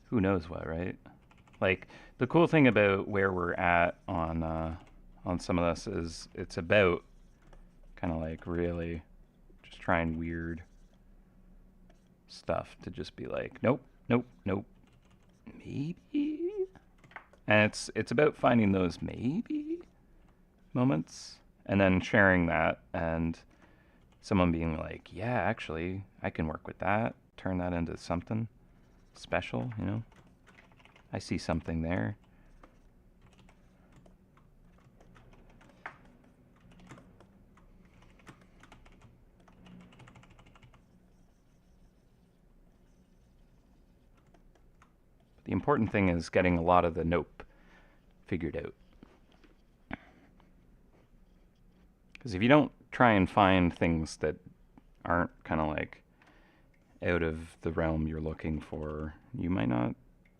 who knows what, right? Like, the cool thing about where we're at on some of this is it's about kind of like really just trying weird stuff to just be like, nope, nope, nope, maybe. And it's about finding those maybe moments and then sharing that and someone being like, yeah, actually, I can work with that, turn that into something special, you know? I see something there. The important thing is getting a lot of the nope figured out. Because if you don't try and find things that aren't kind of like out of the realm you're looking for, you might not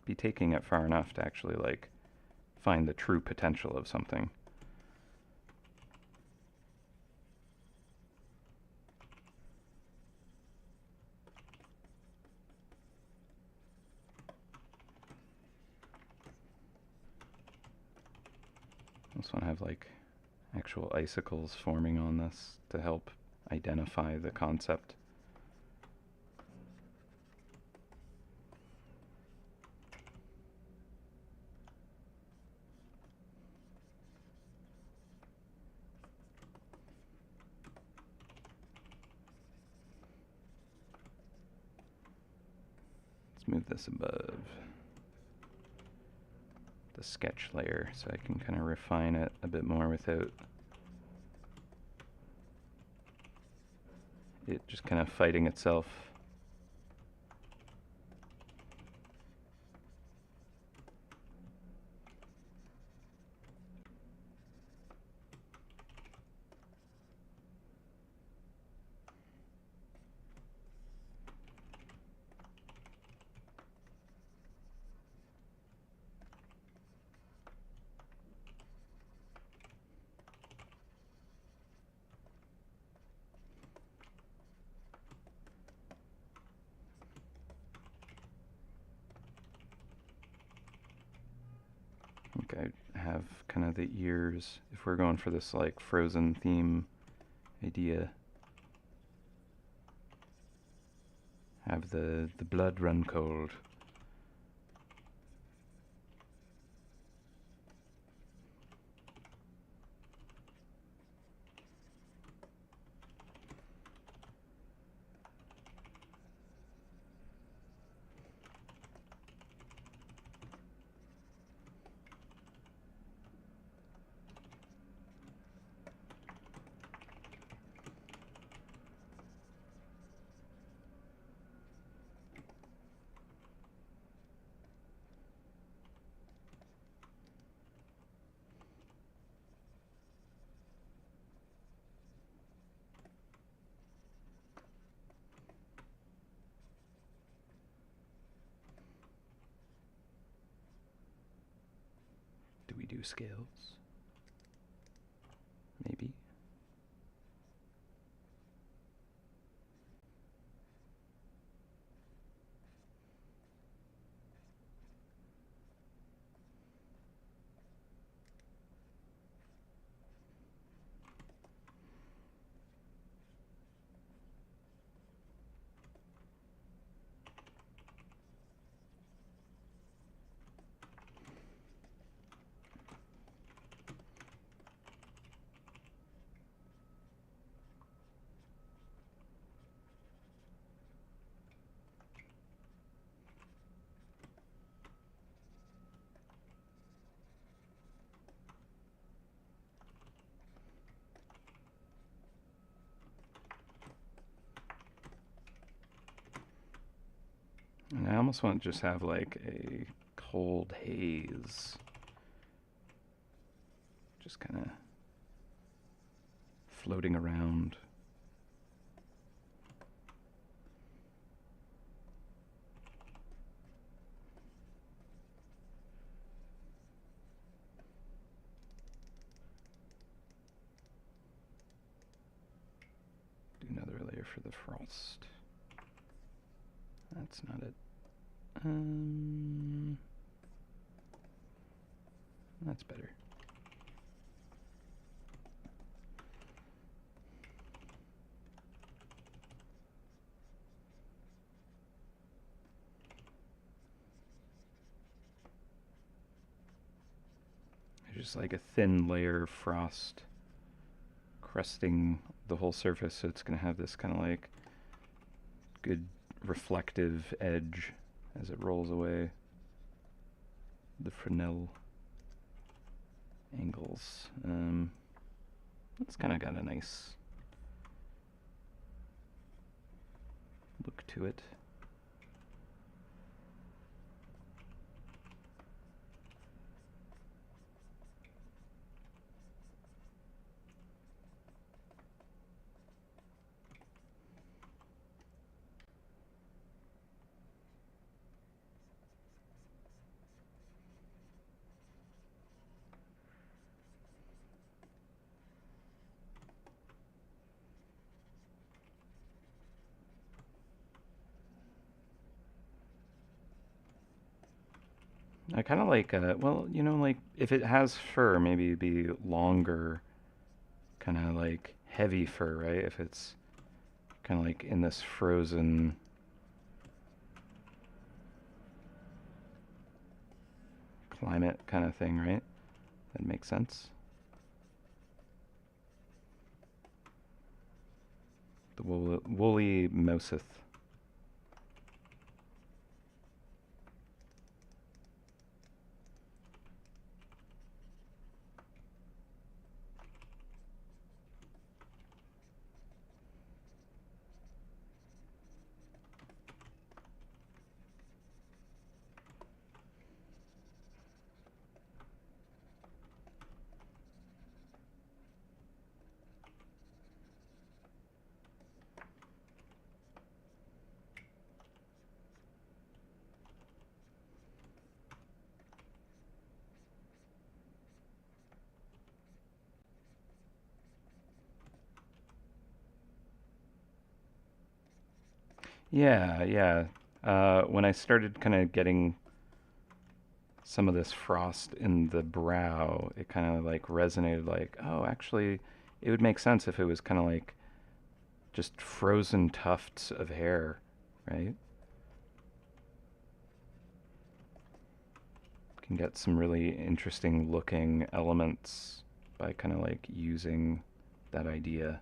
be taking it far enough to actually like find the true potential of something. This one have like actual icicles forming on this to help identify the concept. Let's move this above the sketch layer so I can kind of refine it a bit more without it just kind of fighting itself. I have kind of the ears, if we're going for this like Frozen theme idea, have the blood run cold. Do we do scales? Maybe. And I almost want to just have like a cold haze. Just kind of floating around. Do another layer for the frost. That's not it. That's better. There's just like a thin layer of frost crusting the whole surface, so it's going to have this kind of like good reflective edge as it rolls away. The Fresnel angles. It's kind of got a nice look to it. I kind of like, well, you know, like if it has fur, maybe it'd be longer, kind of like heavy fur, right? If it's kind of like in this frozen climate kind of thing, right? That makes sense. The woolly mouseth. Yeah, yeah. When I started kind of getting some of this frost in the brow, it kind of like resonated like, oh, actually, it would make sense if it was kind of like just frozen tufts of hair, right? Can get some really interesting looking elements by kind of like using that idea.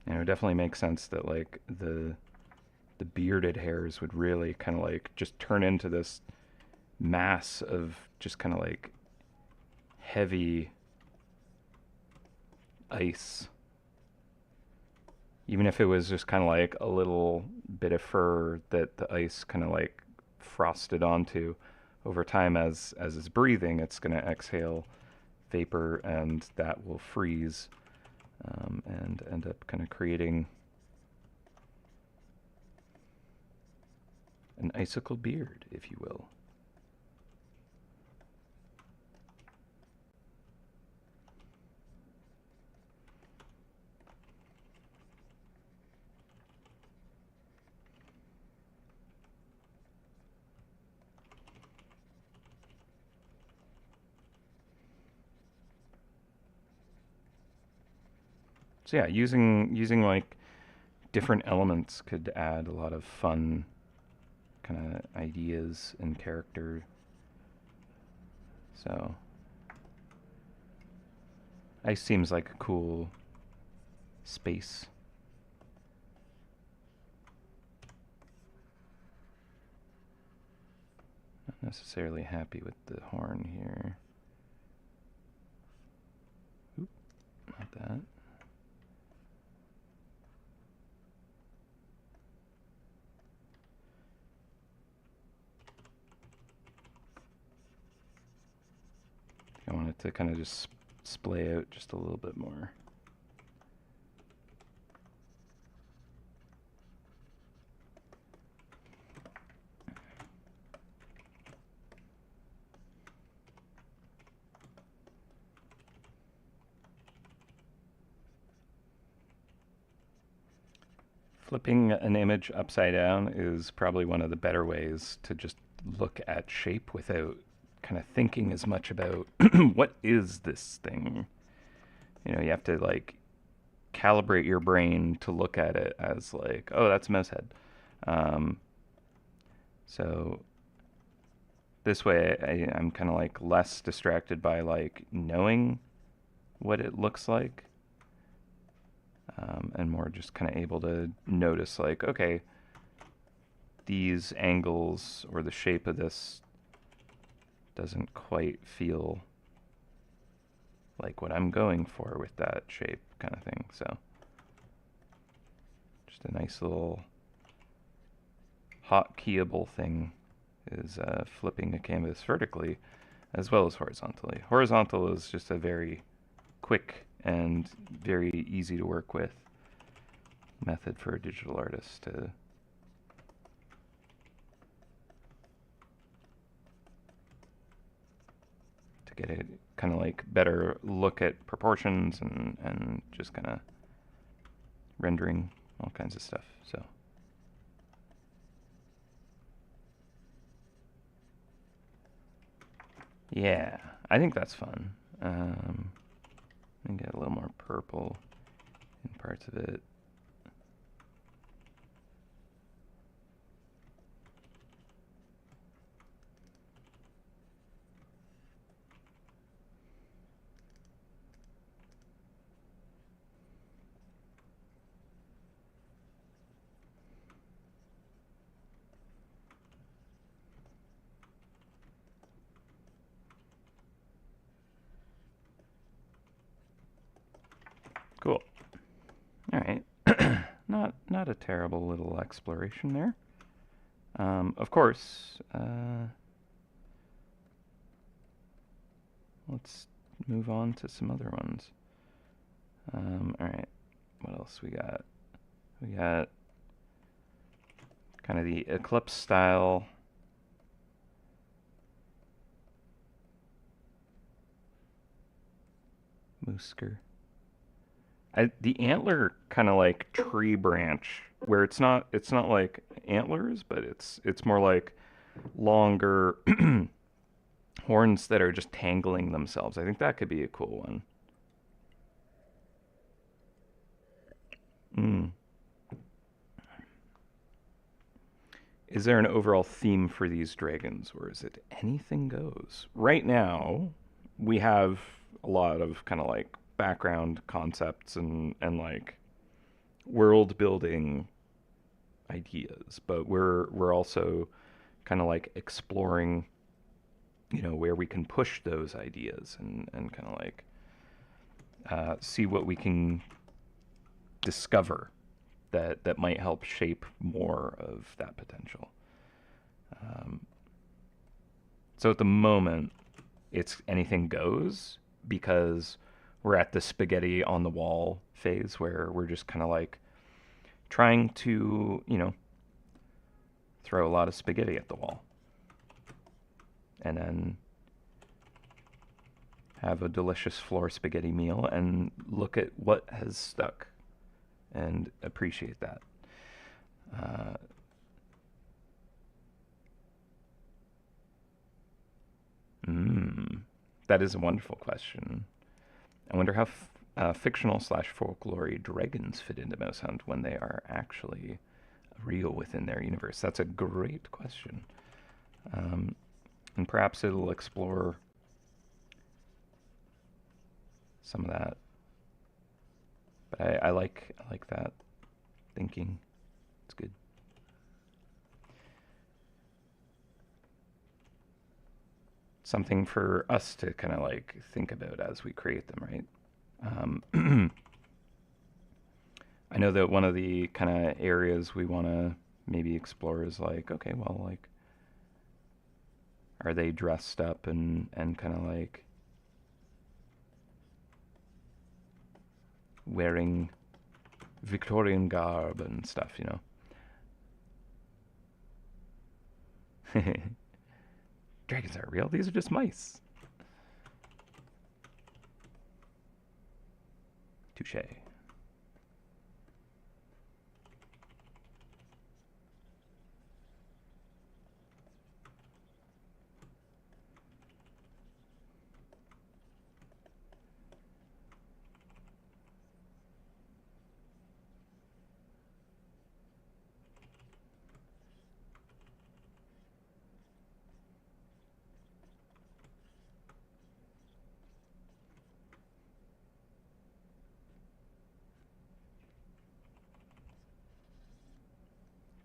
And it would definitely make sense that like the bearded hairs would really kind of like just turn into this mass of just kind of like heavy ice. Even if it was just kind of like a little bit of fur that the ice kind of like frosted onto over time as it's breathing, it's going to exhale vapor and that will freeze and end up kind of creating an icicle beard, if you will. So yeah, using like different elements could add a lot of fun kind of ideas and character. So ice seems like a cool space. Not necessarily happy with the horn here. Oop, not that. I want it to kind of just splay out just a little bit more. Flipping an image upside down is probably one of the better ways to just look at shape without kind of thinking as much about what is this thing. You know, you have to like calibrate your brain to look at it as like, oh, that's a mouse head. Um, so this way, I'm kind of like less distracted by like knowing what it looks like, and more just kind of able to notice like, okay, these angles or the shape of this doesn't quite feel like what I'm going for with that shape kind of thing. So just a nice little hotkeyable thing is flipping a canvas vertically as well as horizontally. Horizontal is just a very quick and very easy to work with method for a digital artist to get a kind of like better look at proportions and just kind of rendering all kinds of stuff. So yeah, I think that's fun. And get a little more purple in parts of it. Cool. All right. Not a terrible little exploration there. Of course, let's move on to some other ones. All right. What else we got? We got kind of the Eclipse style Moosker. The antler kind of like tree branch, where it's not like antlers, but it's more like longer horns that are just tangling themselves. I think that could be a cool one. Mm. Is there an overall theme for these dragons, or is it anything goes? Right now, we have a lot of kind of like background concepts and like world building ideas, but we're also kind of like exploring, where we can push those ideas and kind of like see what we can discover that might help shape more of that potential. Um, so at the moment, it's anything goes because we're at the spaghetti on the wall phase where we're just kind of like trying to, throw a lot of spaghetti at the wall and then have a delicious floor spaghetti meal and look at what has stuck and appreciate that. Uh, mm, that is a wonderful question. I wonder how fictional slash folklore dragons fit into MouseHunt when they are actually real within their universe. That's a great question. Um, and perhaps it'll explore some of that. But I like that thinking. It's good. Something for us to kind of like think about as we create them, right? I know that one of the kind of areas we want to maybe explore is like, okay, well, like, are they dressed up and kind of like wearing Victorian garb and stuff, Dragons aren't real. These are just mice. Touche.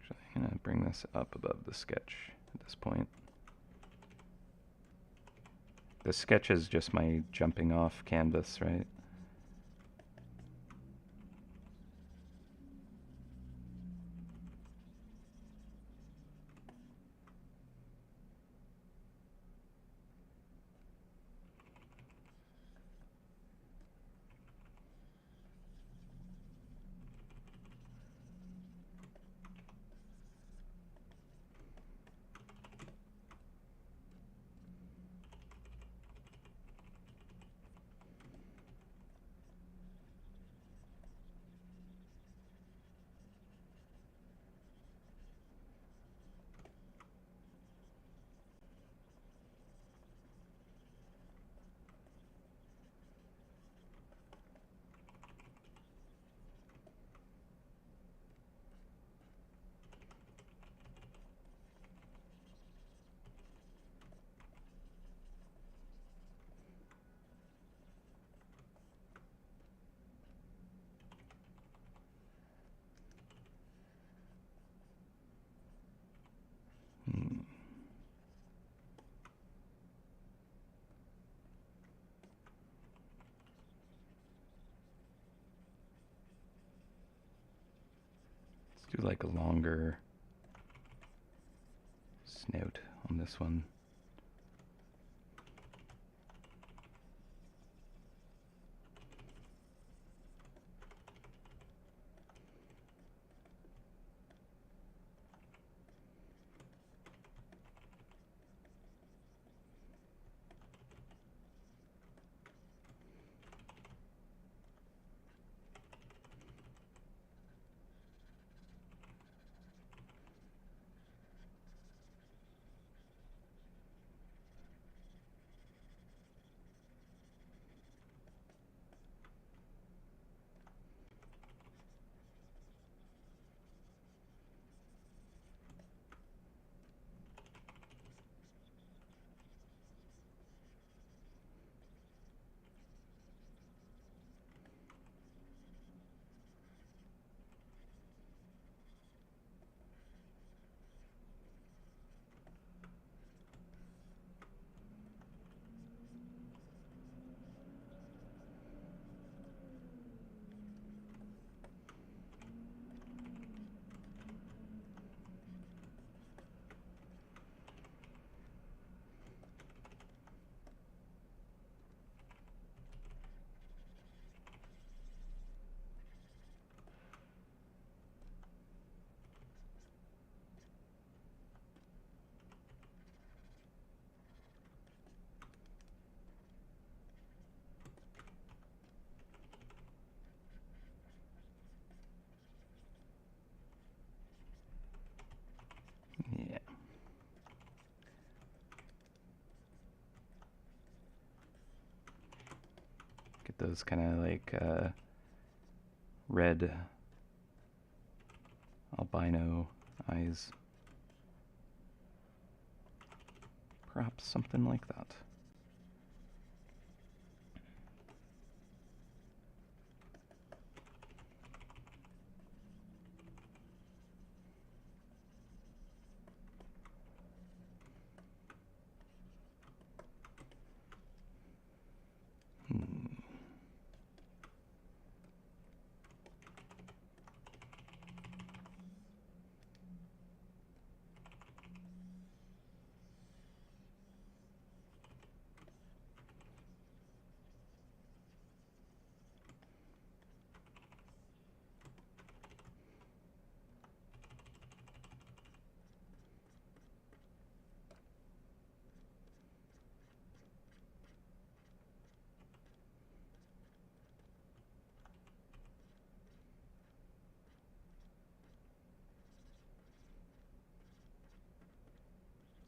Actually, I'm gonna bring this up above the sketch at this point. The sketch is just my jumping off canvas, right? Hmm. Let's do like a longer snout on this one. those kind of like red albino eyes. Perhaps something like that.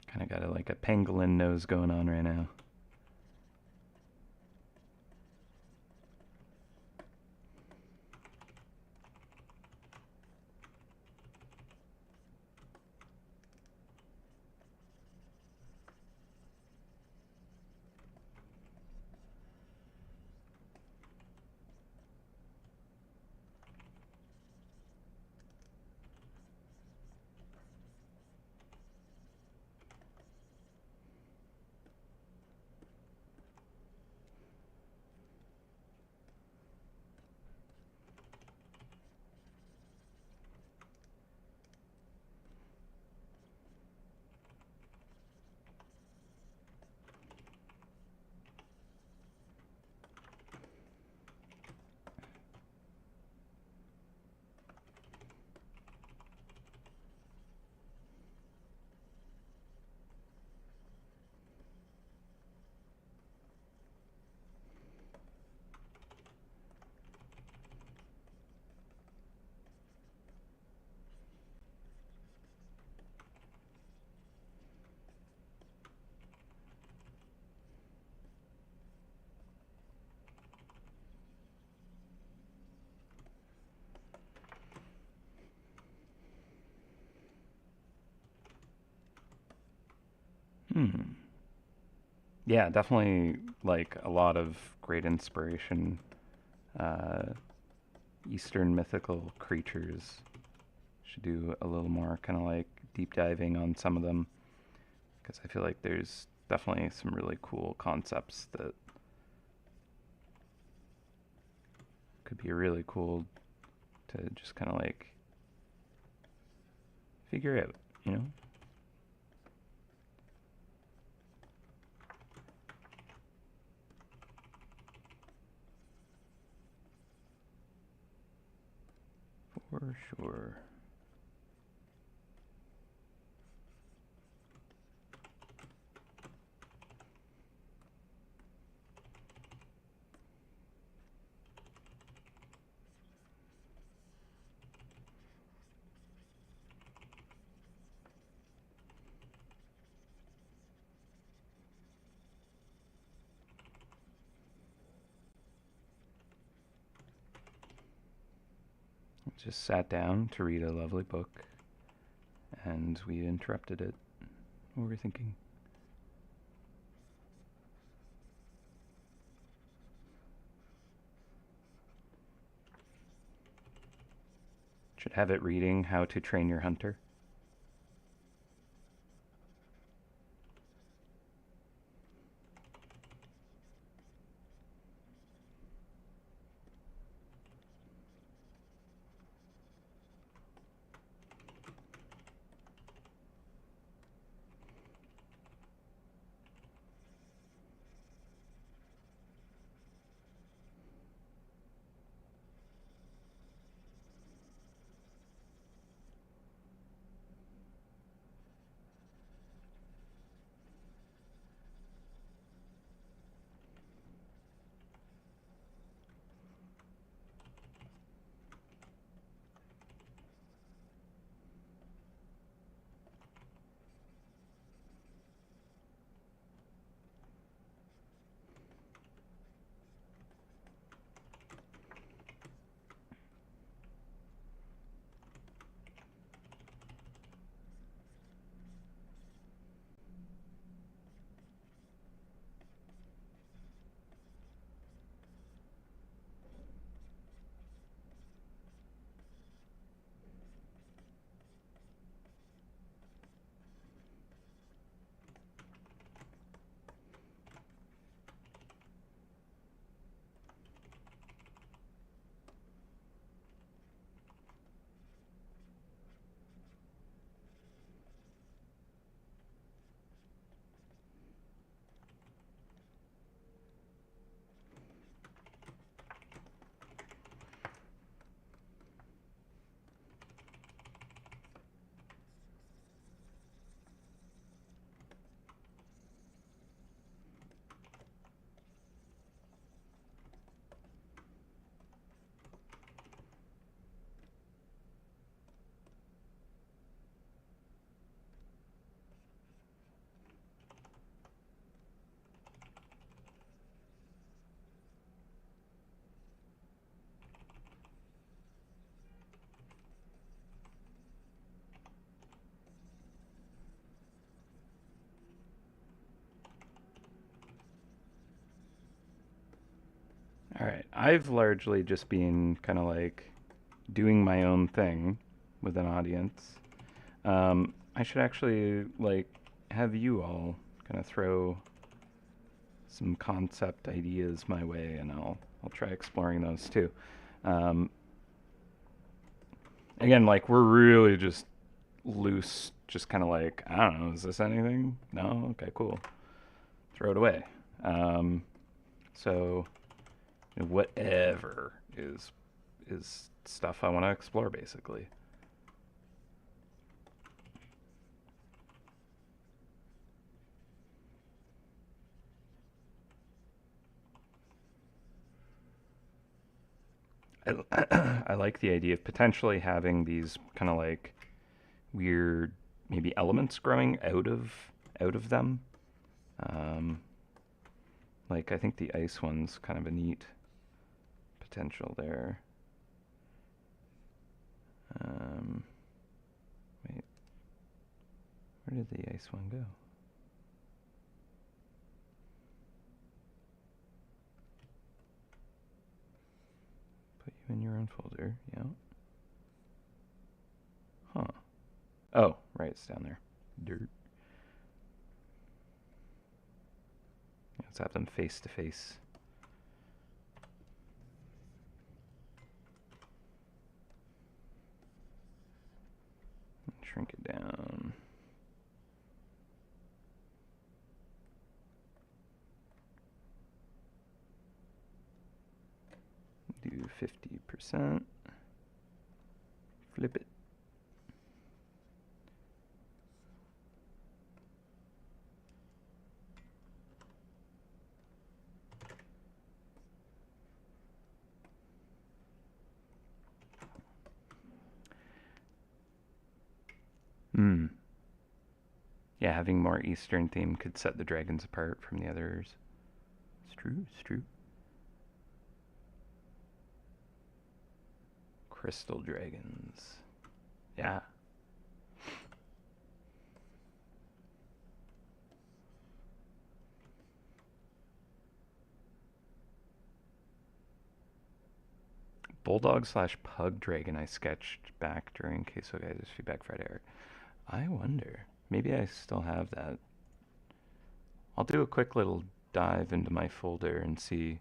Kind of got like a pangolin nose going on right now. Yeah, definitely like a lot of great inspiration. Uh, Eastern mythical creatures. Should do a little more kind of like deep diving on some of them because I feel like there's definitely some really cool concepts that could be really cool to just kind of like figure out, you know? For sure. Just sat down to read a lovely book, and we interrupted it. What were we thinking? Should have it reading How to Train Your Hunter. All right. I've largely just been kind of like doing my own thing with an audience. I should actually like have you all kind of throw some concept ideas my way, and I'll try exploring those too. Um, Again, like we're really just loose, just kind of like I don't know, is this anything? No, okay, cool, throw it away. Um, so whatever is stuff I want to explore, basically. I like the idea of potentially having these kind of like weird maybe elements growing out of them. Um, like I think the ice one's kind of a neat potential there. Um, Wait, where did the ice one go? Put you in your own folder. Yeah. Huh. Oh, right, it's down there. Dirt. Let's have them face to face. Shrink it down. Do 50%. Flip it. Hmm. Yeah, having more Eastern theme could set the dragons apart from the others. It's true, it's true. Crystal dragons. Yeah. Bulldog slash pug dragon I sketched back during Queso Guys' Feedback Friday art. I wonder. Maybe I still have that. I'll do a quick little dive into my folder and see.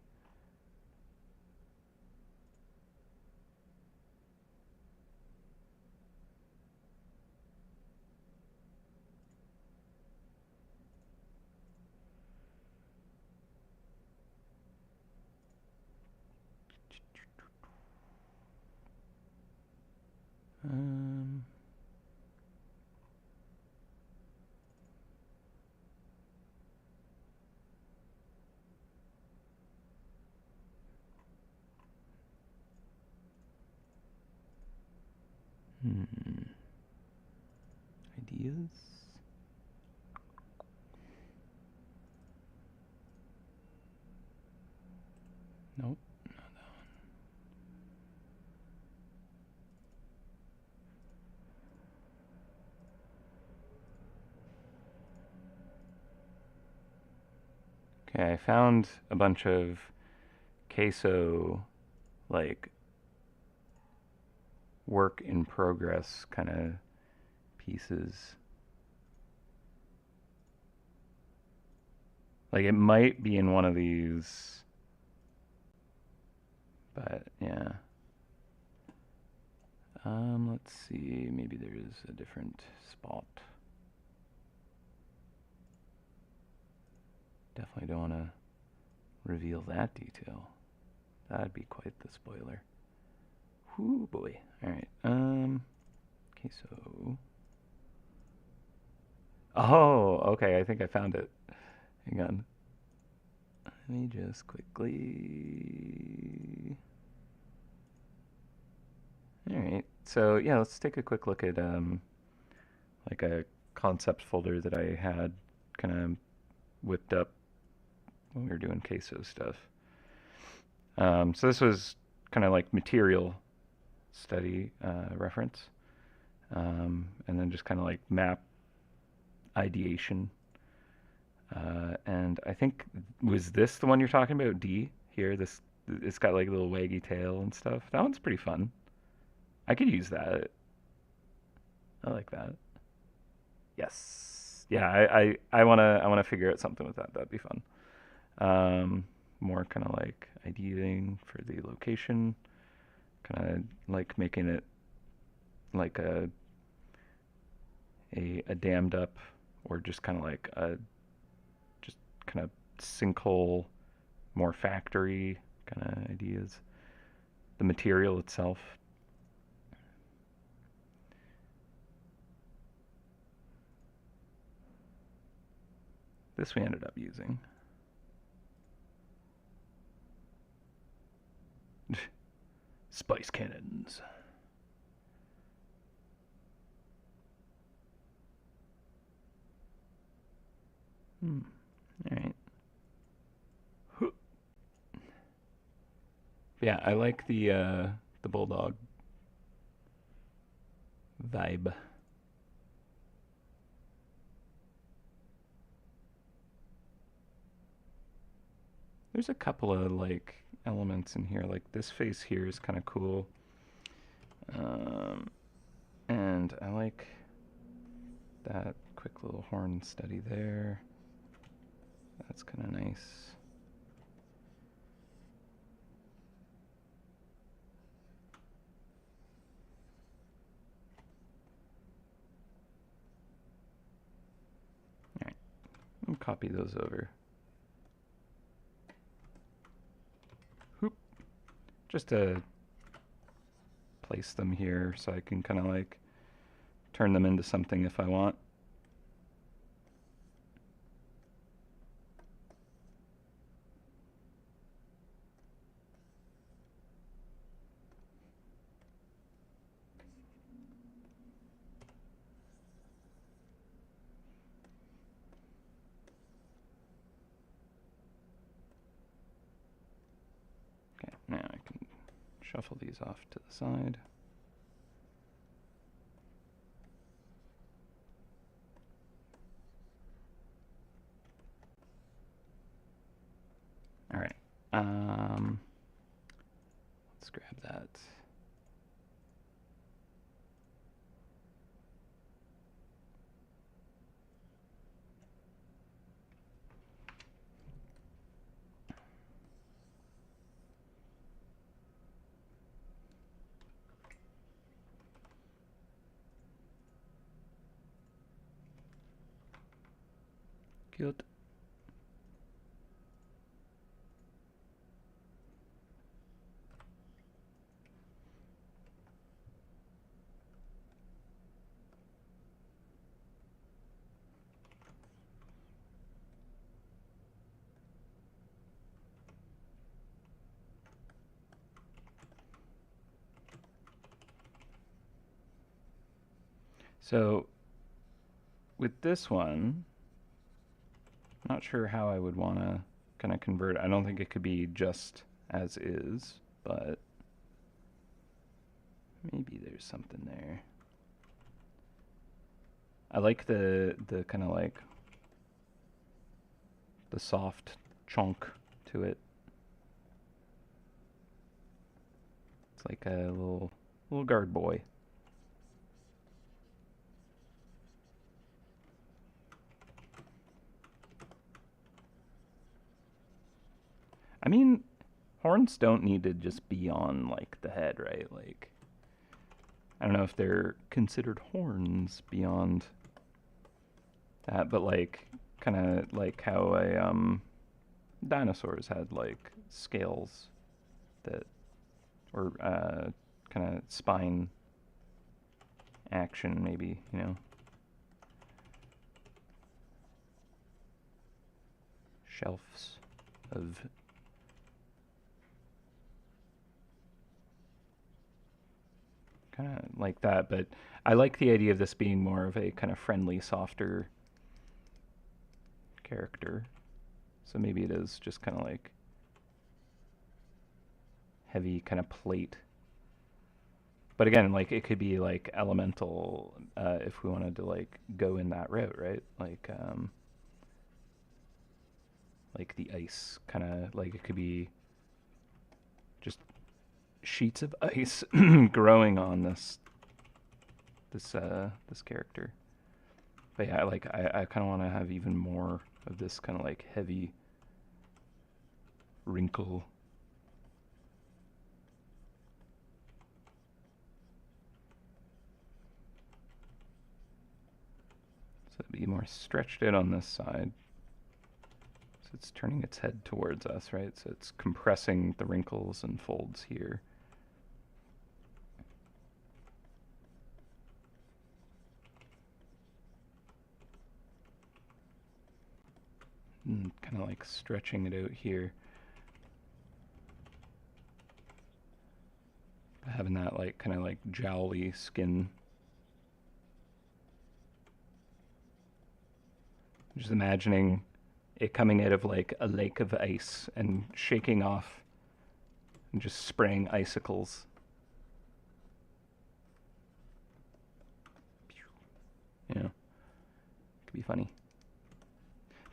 Um, hmm. Ideas? Nope. Okay, I found a bunch of queso, like, work in progress kind of pieces. Like, it might be in one of these, but yeah. Let's see. Maybe there's a different spot. Definitely don't want to reveal that detail. That'd be quite the spoiler. Whoo boy. All right. Okay, so. Oh, okay. I think I found it. Hang on. Let me just quickly. All right. So yeah, let's take a quick look at like a concept folder that I had kind of whipped up when we were doing queso stuff. So this was kind of like material study reference, and then just kind of like map ideation. And I think was this the one you're talking about? D here, this It's got like a little waggy tail and stuff. That one's pretty fun. I could use that. I like that. Yes. Yeah, I wanna figure out something with that. That'd be fun. Um, More kind of like IDing for the location, kind of like making it like a dammed up or just kind of like a just kind of sinkhole, more factory kind of ideas. The material itself. This we ended up using. Spice cannons. Hmm. All right. Yeah, I like the bulldog vibe. There's a couple of like elements in here. Like this face here is kind of cool, um, and I like that quick little horn study there. That's kind of nice. All right, I'll copy those over. Whoop. Just to place them here so I can kind of like turn them into something if I want. Okay, now I can shuffle these off to the side. All right. Let's grab that. Cute. So with this one, not sure how I would want to kind of convert. I don't think it could be just as is, but maybe there's something there. I like the kind of like the soft chunk to it. It's like a little guard boy. I mean, horns don't need to just be on like the head, right? Like I don't know if they're considered horns beyond that, but like kind of like how a dinosaurs had like scales that or kind of spine action maybe, you know. Shelves of kind of like that, but I like the idea of this being more of a kind of friendly, softer character. So maybe it is just kind of like heavy kind of plate. But again, like it could be like elemental if we wanted to like go in that route, right? Like the ice kind of like it could be just sheets of ice growing on this character. But yeah, I kind of want to have even more of this kind of like heavy wrinkle. So it'd be more stretched out on this side. So it's turning its head towards us, right? So it's compressing the wrinkles and folds here. And kind of like stretching it out here. Having that like kind of like jowly skin. Just imagining it coming out of like a lake of ice and shaking off and just spraying icicles. Yeah, could be funny.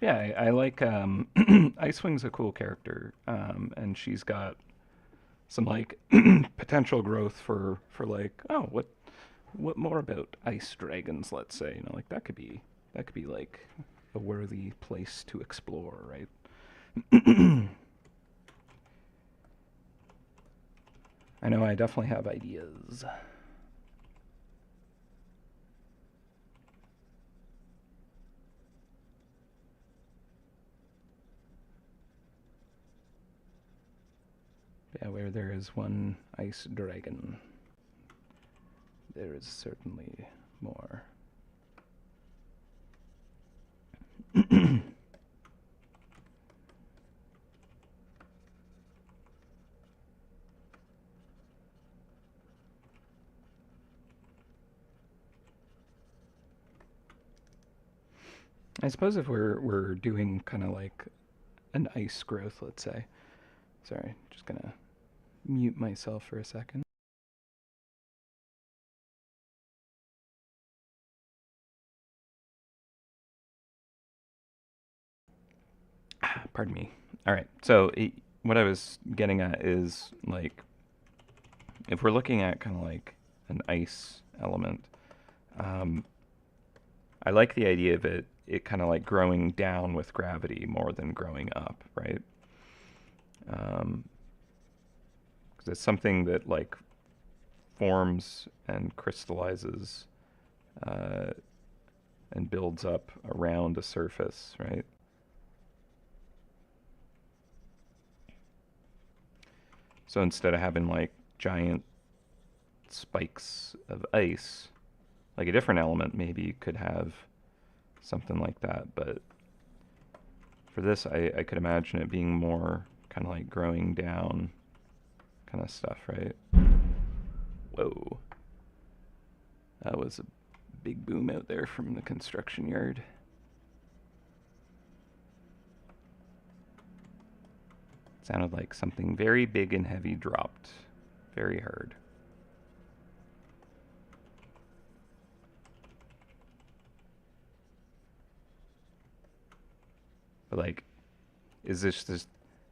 Yeah, I like Icewing's a cool character, and she's got some like potential growth for like, oh, what more about ice dragons? Let's say, you know, like that could be like a worthy place to explore, right? I know I definitely have ideas. Yeah, where there is one ice dragon, there is certainly more. I suppose if we're doing kind of like an ice growth, let's say. Sorry, just gonna mute myself for a second. Pardon me. All right. So what I was getting at is like if we're looking at kind of like an ice element, um, I like the idea of it kind of like growing down with gravity more than growing up, right? Because it's something that like forms and crystallizes uh, and builds up around a surface, right? So instead of having like giant spikes of ice, like a different element maybe could have something like that. But for this, I could imagine it being more kind of like growing down kind of stuff, right? Whoa. That was a big boom out there from the construction yard. It sounded like something very big and heavy dropped very hard. But like, is this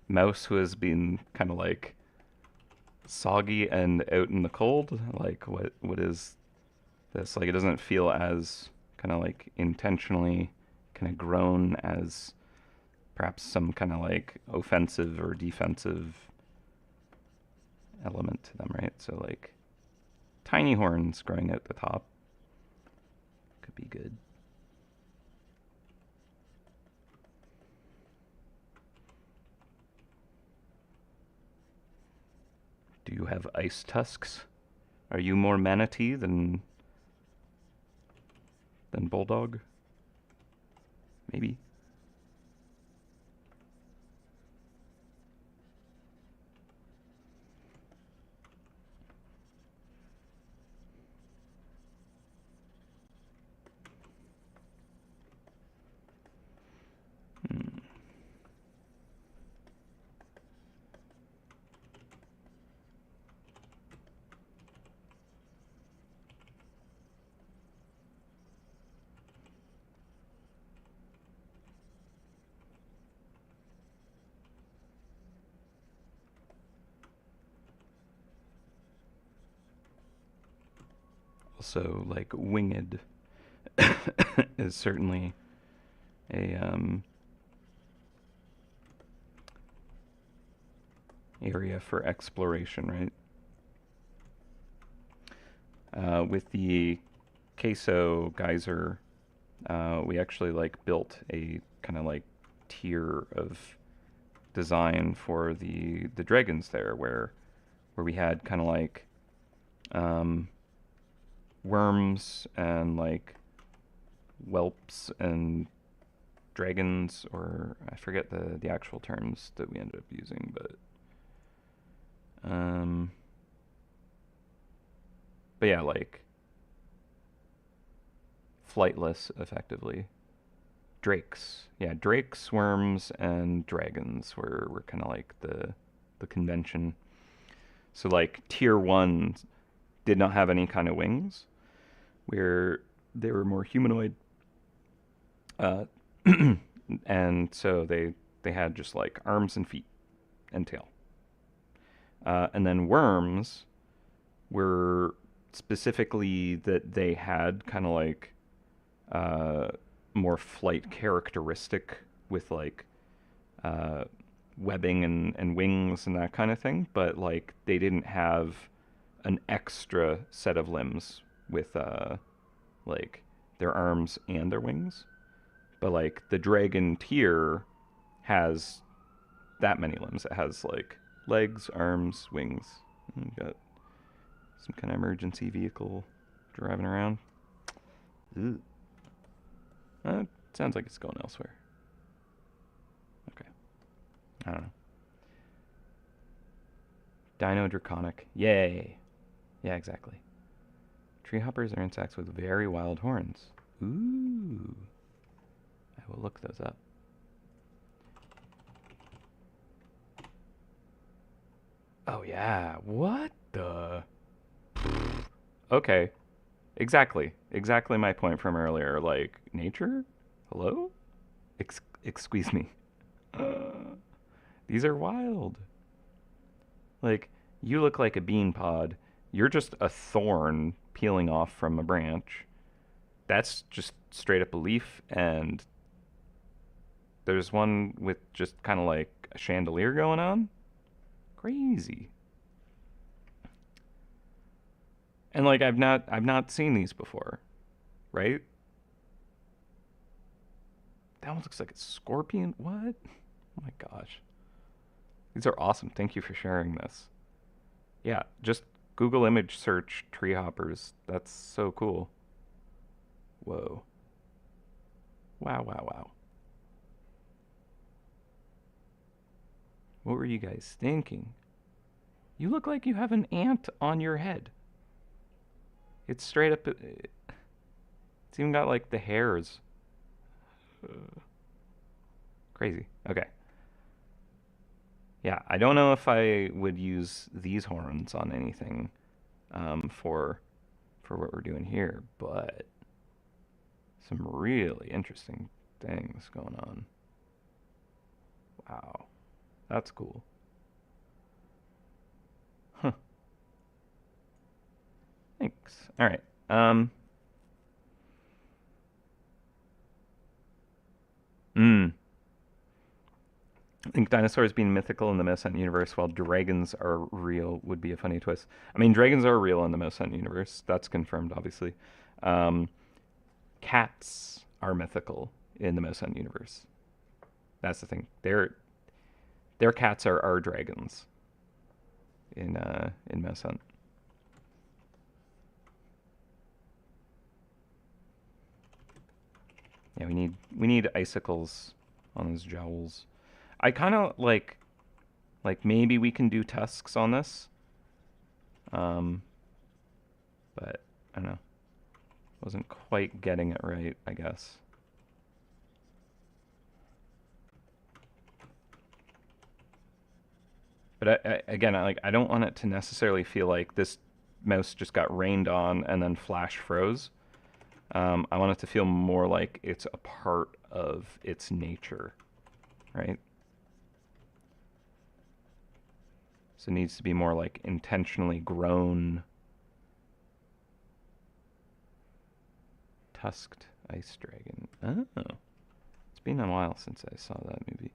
mouse who has been kind of like soggy and out in the cold? Like, what is this? Like, it doesn't feel as kind of like intentionally kind of grown as perhaps some kind of like offensive or defensive element to them, right? So like tiny horns growing out the top could be good. Do you have ice tusks? Are you more manatee than bulldog? Maybe. Hmm. also like winged is certainly a area for exploration, right? With the queso geyser, we actually like built a kind of like tier of design for the dragons there, where we had kind of like um, worms and like whelps and dragons, or I forget the actual terms that we ended up using, um, but yeah, like flightless, effectively. Drakes, yeah, drakes, worms, and dragons were kind of like the convention. So like tier one did not have any kind of wings, where they were more humanoid, uh, and so they had just like arms and feet and tail. And then worms were specifically that they had kind of like uh, more flight characteristic with like uh, webbing and wings and that kind of thing, but like they didn't have an extra set of limbs with like their arms and their wings. But like the dragon tier has that many limbs. It has like legs, arms, wings. And you got some kind of emergency vehicle driving around. Ooh. Sounds like it's going elsewhere. Okay. I don't know. Dino Draconic. Yay. Yeah, exactly. Tree hoppers are insects with very wild horns. Ooh. I will look those up. Oh, yeah. What the? Okay. Exactly. Exactly my point from earlier. Like, nature? Hello? Excuse me. These are wild. Like, you look like a bean pod. You're just a thorn peeling off from a branch. That's just straight up a leaf, and there's one with just kind of like a chandelier going on. Crazy. And like I've not seen these before, right? That one looks like a scorpion. What? Oh my gosh. These are awesome. Thank you for sharing this. Yeah, just Google image search tree hoppers. That's so cool. Whoa. Wow, wow, wow. What were you guys thinking? You look like you have an ant on your head. It's straight up. It's even got like the hairs. Crazy. Okay. Yeah, I don't know if I would use these horns on anything for what we're doing here, but some really interesting things going on. Wow, that's cool. Huh. Thanks. All right. Mm. I think dinosaurs being mythical in the MouseHunt universe, while dragons are real, would be a funny twist. I mean, dragons are real in the MouseHunt universe. That's confirmed, obviously. Um, Cats are mythical in the MouseHunt universe. That's the thing. Their cats are our dragons in MouseHunt. Yeah, we need icicles on his jowls. I kind of like maybe we can do tusks on this. Um, but I don't know. Wasn't quite getting it right, I guess. But again, I don't want it to necessarily feel like this mouse just got rained on and then flash froze. I want it to feel more like it's a part of its nature, right? So it needs to be more like intentionally grown tusked ice dragon. Oh. It's been a while since I saw that movie.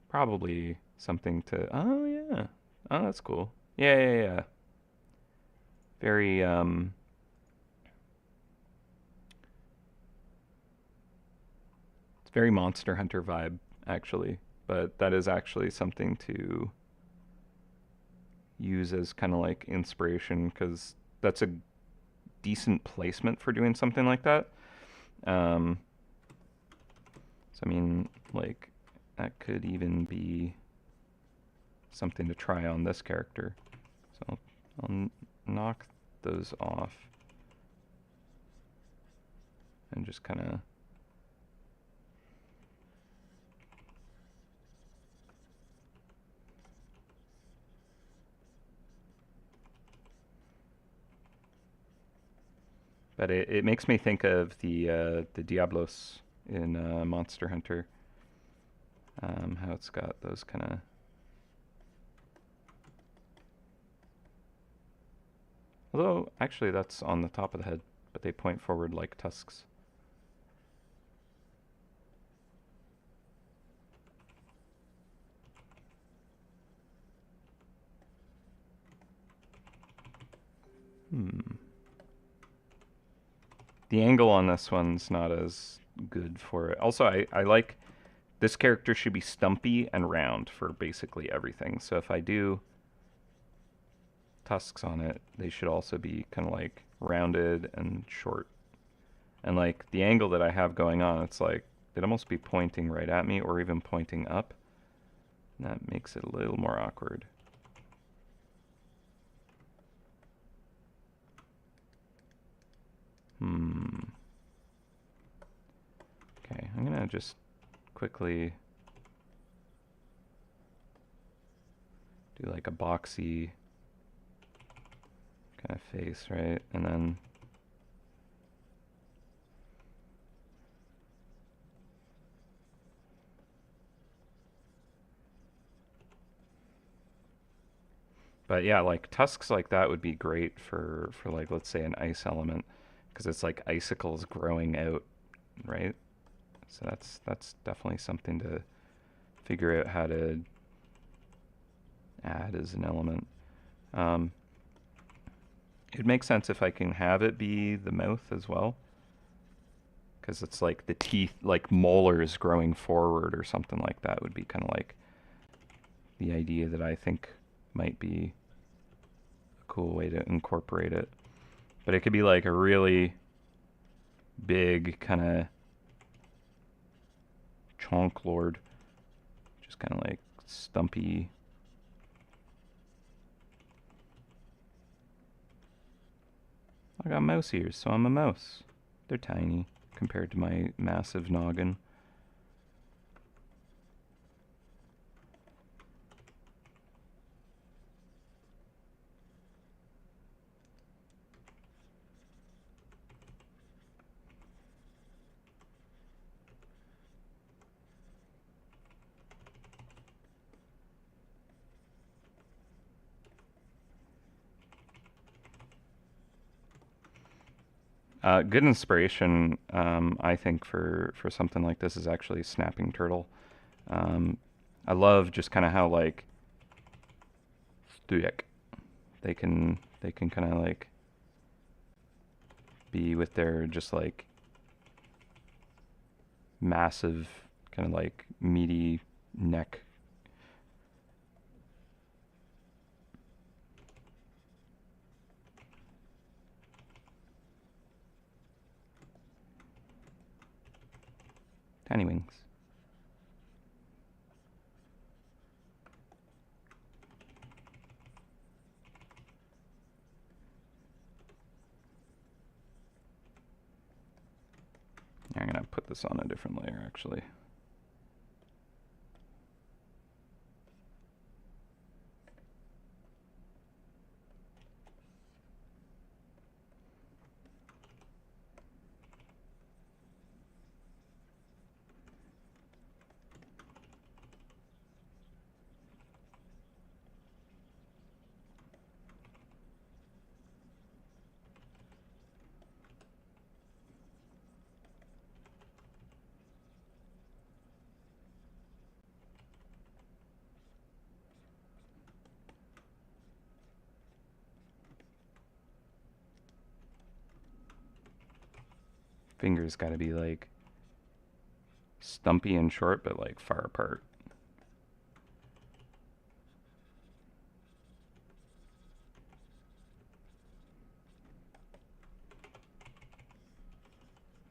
Probably something to... Oh, yeah. Oh, that's cool. Yeah, yeah, yeah. Very, it's very Monster Hunter vibe, actually. But that is actually something to use as kind of like inspiration, because that's a decent placement for doing something like that. So, I mean, like, that could even be something to try on this character. So I'll knock those off and just kind of... But it makes me think of the Diablos in Monster Hunter. How it's got those kind of... Although, actually, that's on the top of the head, but they point forward like tusks. The angle on this one's not as good for it. Also, I like... This character should be stumpy and round for basically everything. So if I do tusks on it, they should also be kind of like rounded and short. And like the angle that I have going on, it's like they'd almost be pointing right at me or even pointing up. And that makes it a little more awkward. Okay, I'm gonna just quickly do like a boxy kind of face, right? And then but yeah, like tusks like that would be great for like, let's say, an ice element, because it's like icicles growing out, right? So that's definitely something to figure out how to add as an element. It makes sense if I can have it be the mouth as well, because it's like the teeth, like molars growing forward or something like that would be kind of like the idea that I think might be a cool way to incorporate it. But it could be like a really big kind of chonk lord, just kind of like stumpy. I got mouse ears, so I'm a mouse. They're tiny compared to my massive noggin. Good inspiration, I think, for something like this is actually Snapping Turtle. I love just kind of how like they can kind of like be with their just like massive kind of like meaty neck. Tiny wings. I'm gonna put this on a different layer actually. fingers got to be like stumpy and short, but like far apart.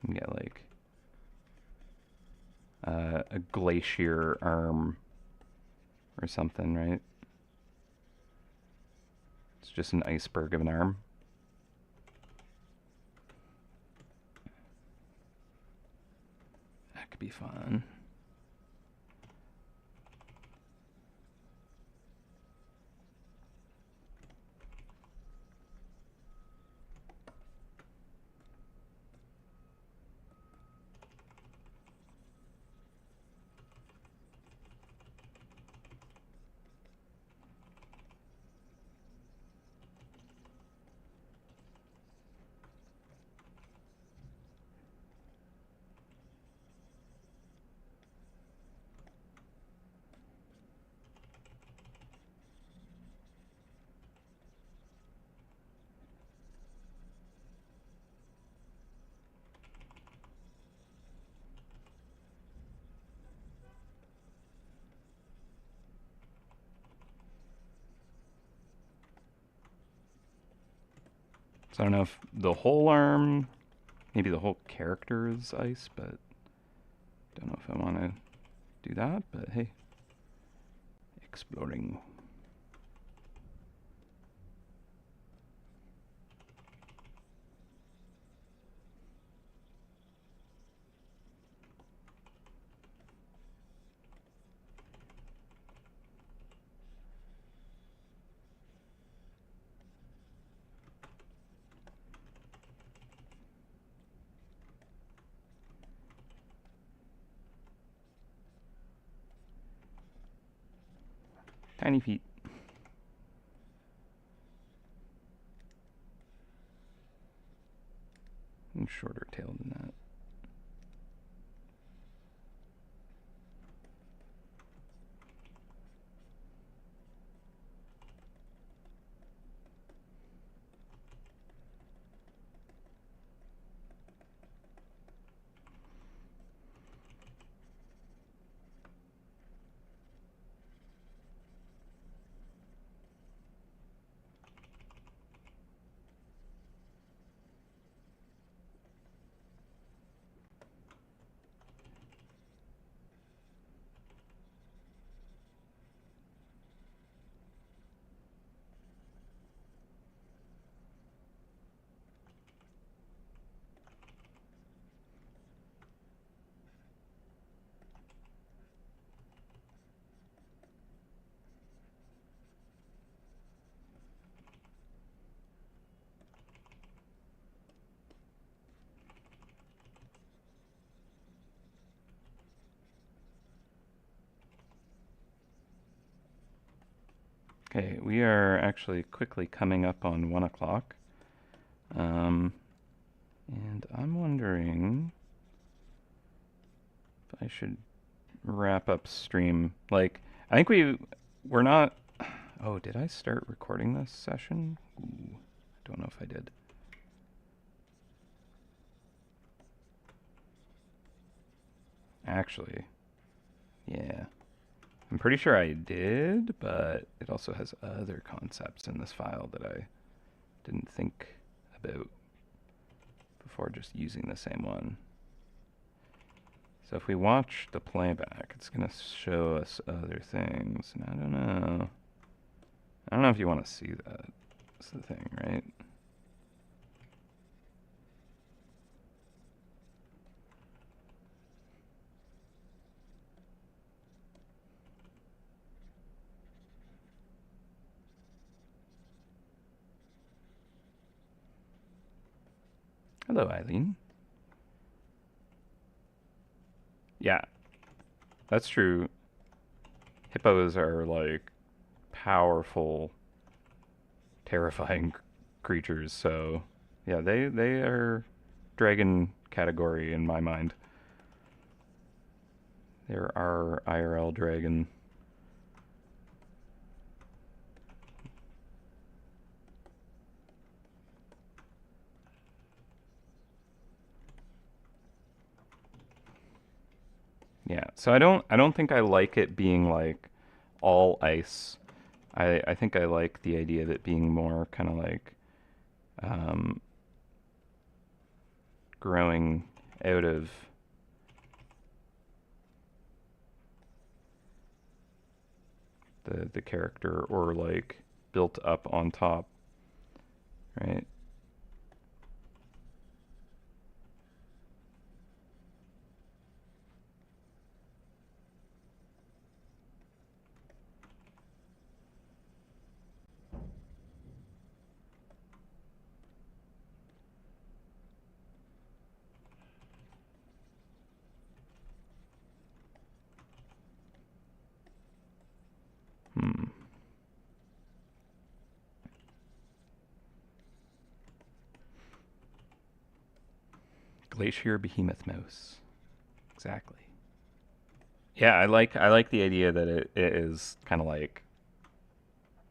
You get like a glacier arm or something, right? It's just an iceberg of an arm. That could be fun. So I don't know if the whole arm, maybe the whole character is ice, but don't know if I want to do that, but hey, exploring. Tiny feet. And shorter tail than that. Okay, we are actually quickly coming up on 1 o'clock. And I'm wondering if I should wrap up stream. Like, I think we're not. Oh, did I start recording this session? Ooh, I don't know if I did. Actually, yeah. I'm pretty sure I did, but it also has other concepts in this file that I didn't think about before just using the same one. So if we watch the playback, it's going to show us other things. And I don't know. I don't know if you want to see that. That's the thing, right? Hello, Eileen. Yeah, that's true. Hippos are like powerful, terrifying creatures. So yeah, they are dragon category in my mind. They're our IRL dragon. Yeah. So I don't think I like it being like all ice. I think I like the idea of it being more kind of like um, growing out of the character or like built up on top, right? Hmm. Glacier behemoth mouse. Exactly. Yeah, I like the idea that it is kind of like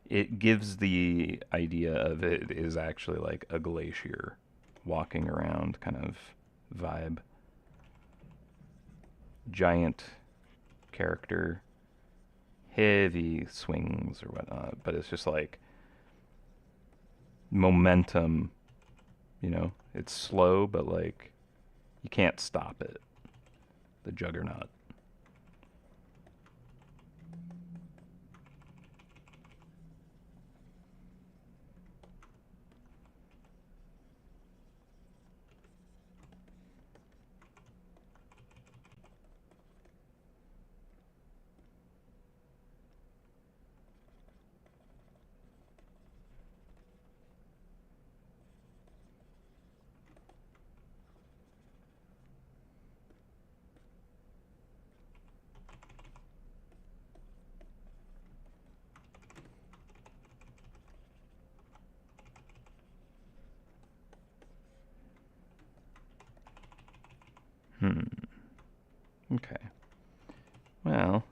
it gives the idea of it is actually like a glacier walking around kind of vibe. Giant character, heavy swings or whatnot, but it's just like momentum, you know? It's slow, but like you can't stop it. The juggernaut. Hmm. Okay. Well,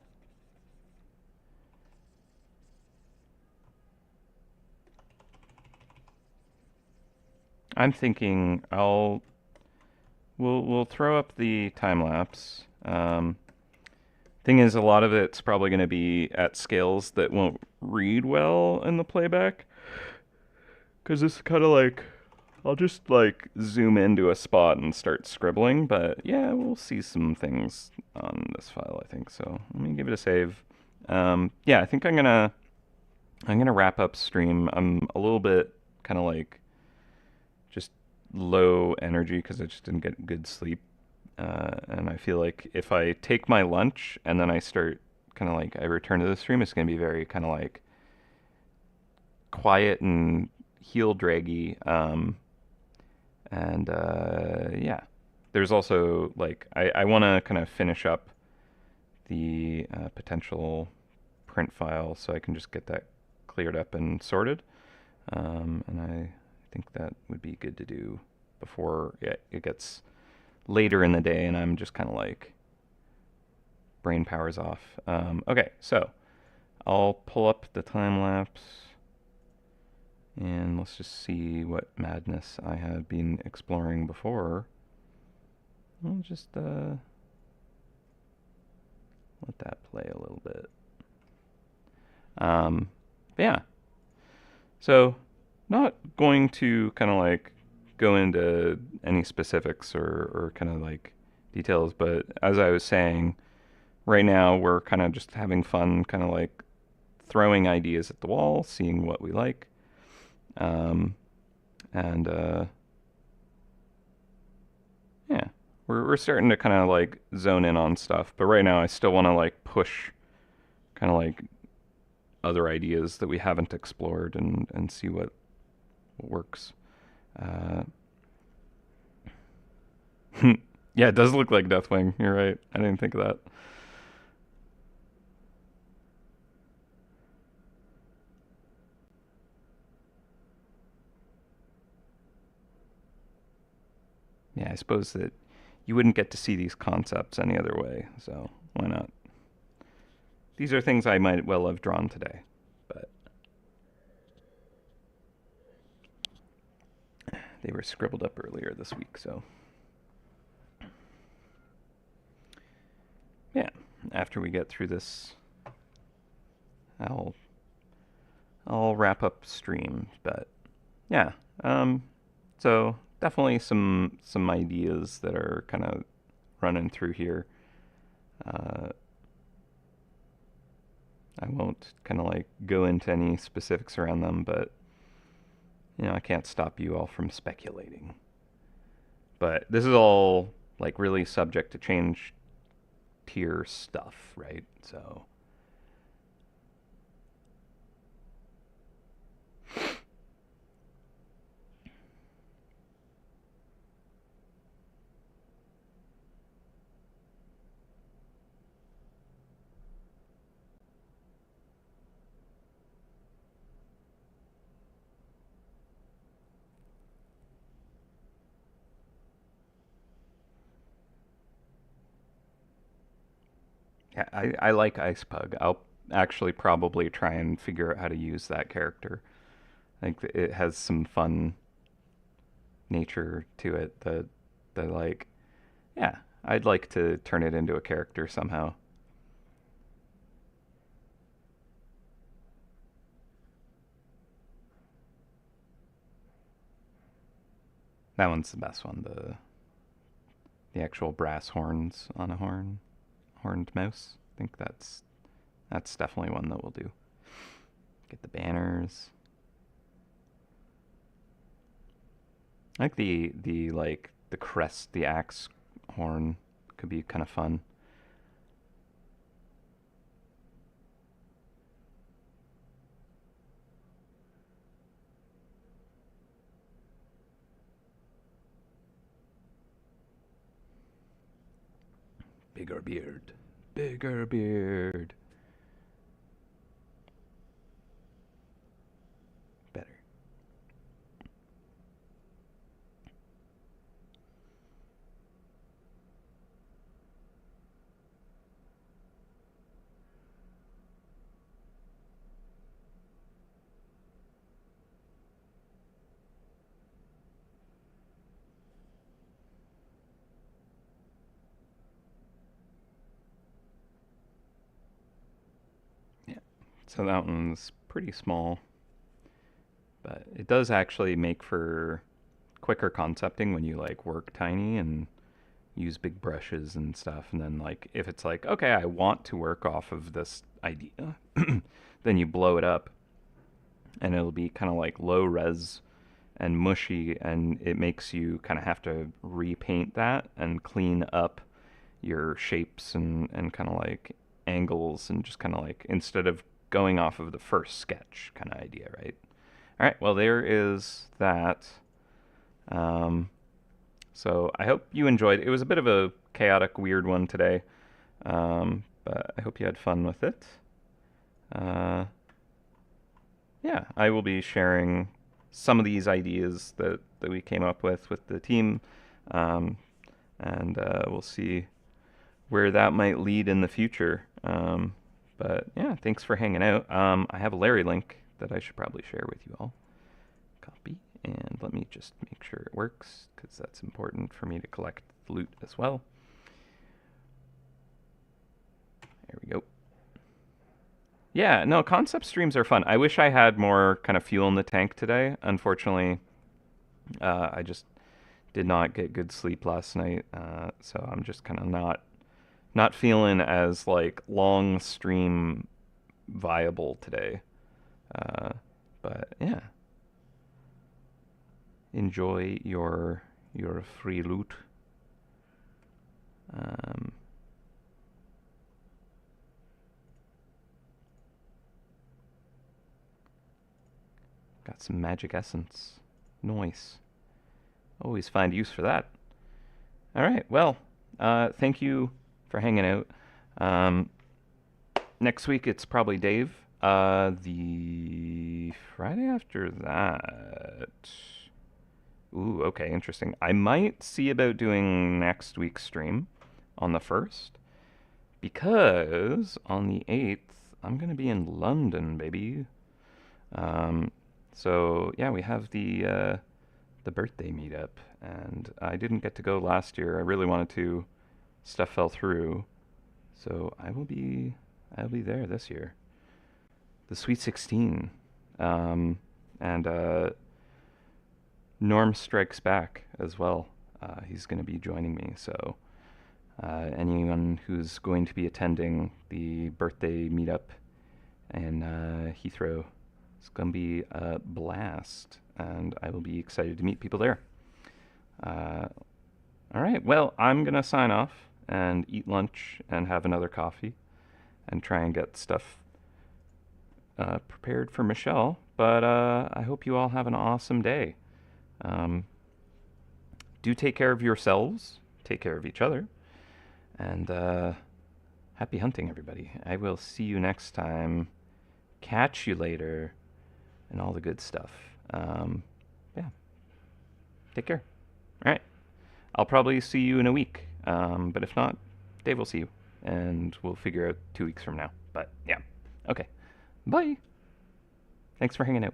I'm thinking we'll throw up the time lapse. Thing is, a lot of it's probably going to be at scales that won't read well in the playback because it's kind of like I'll just like zoom into a spot and start scribbling. But yeah, we'll see some things on this file. I think so. Let me give it a save. Yeah, I think I'm gonna wrap up stream. I'm a little bit kind of like just low energy because I just didn't get good sleep. And I feel like if I take my lunch and then I start kind of like I return to the stream, it's going to be very kind of like quiet and heel draggy. And yeah, there's also like I want to kind of finish up the potential print file so I can just get that cleared up and sorted. And I think that would be good to do before it gets later in the day and I'm just kind of like brain powers off. Okay, so I'll pull up the time lapse and let's just see what madness I have been exploring before. I'll just let that play a little bit. Um, yeah, so not going to kind of like go into any specifics or kind of like details, but as I was saying, right now we're kind of just having fun, kind of like throwing ideas at the wall, seeing what we like. Um, and yeah, we're starting to kind of like zone in on stuff, but right now I still want to like push kind of like other ideas that we haven't explored and see what works. Uh, yeah, it does look like Deathwing. You're right. I didn't think of that. Yeah, I suppose that you wouldn't get to see these concepts any other way, so why not? These are things I might well have drawn today, but they were scribbled up earlier this week, so yeah. after we get through this, I'll I'll wrap up stream. But yeah, so definitely some ideas that are kind of running through here. Uh, I won't kind of like go into any specifics around them, but I can't stop you all from speculating. But this is all like really subject to change tier stuff, right? So yeah, I like Ice Pug. I'll actually probably try and figure out how to use that character. I think it has some fun nature to it that like yeah, I'd like to turn it into a character somehow. That one's the best one. The actual brass horns on a horned mouse. I think that's definitely one that we'll do. Get the banners. I like the like the crest, the axe horn could be kind of fun. Bigger beard. Bigger beard. Better. Yeah. So that one's pretty small, but it does actually make for quicker concepting when you like work tiny and use big brushes and stuff. And then like if it's like, okay, I want to work off of this idea, then you blow it up and it'll be kind of like low res and mushy, and it makes you kind of have to repaint that and clean up your shapes and kind of like angles, and just kind of like instead of going off of the first sketch kind of idea, right? All right, well, there is that. Um, so I hope you enjoyed. It was a bit of a chaotic, weird one today, but I hope you had fun with it. Uh, yeah, I will be sharing some of these ideas that we came up with the team, um, and we'll see where that might lead in the future. But yeah, thanks for hanging out. I have a Larry link that I should probably share with you all. Copy, and let me just make sure it works, because that's important for me to collect the loot as well. There we go. Yeah, no, concept streams are fun. I wish I had more kind of fuel in the tank today. Unfortunately, I just did not get good sleep last night, so I'm just kind of not feeling as like long stream viable today. Uh, but yeah, enjoy your free loot. Um, got some magic essence. Nice. Always find use for that. All right. Well, thank you for hanging out. Um, next week it's probably Dave. The Friday after that. Ooh, okay, interesting. I might see about doing next week's stream on the 1st, because on the 8th I'm gonna be in London, baby. Um, so yeah, we have the birthday meetup, and I didn't get to go last year. I really wanted to. Stuff fell through. So I'll be there this year. The Sweet 16. And Norm Strikes Back as well. He's going to be joining me. So anyone who's going to be attending the birthday meetup in Heathrow, it's going to be a blast. And I will be excited to meet people there. Uh, all right. Well, I'm going to sign off and eat lunch and have another coffee and try and get stuff prepared for Michelle. But I hope you all have an awesome day. Um, do take care of yourselves, take care of each other, and happy hunting, everybody. I will see you next time. Catch you later, and all the good stuff. Yeah, take care. All right. I'll probably see you in a week. But if not, Dave will see you, and we'll figure out 2 weeks from now. But yeah, okay. Bye. Thanks for hanging out.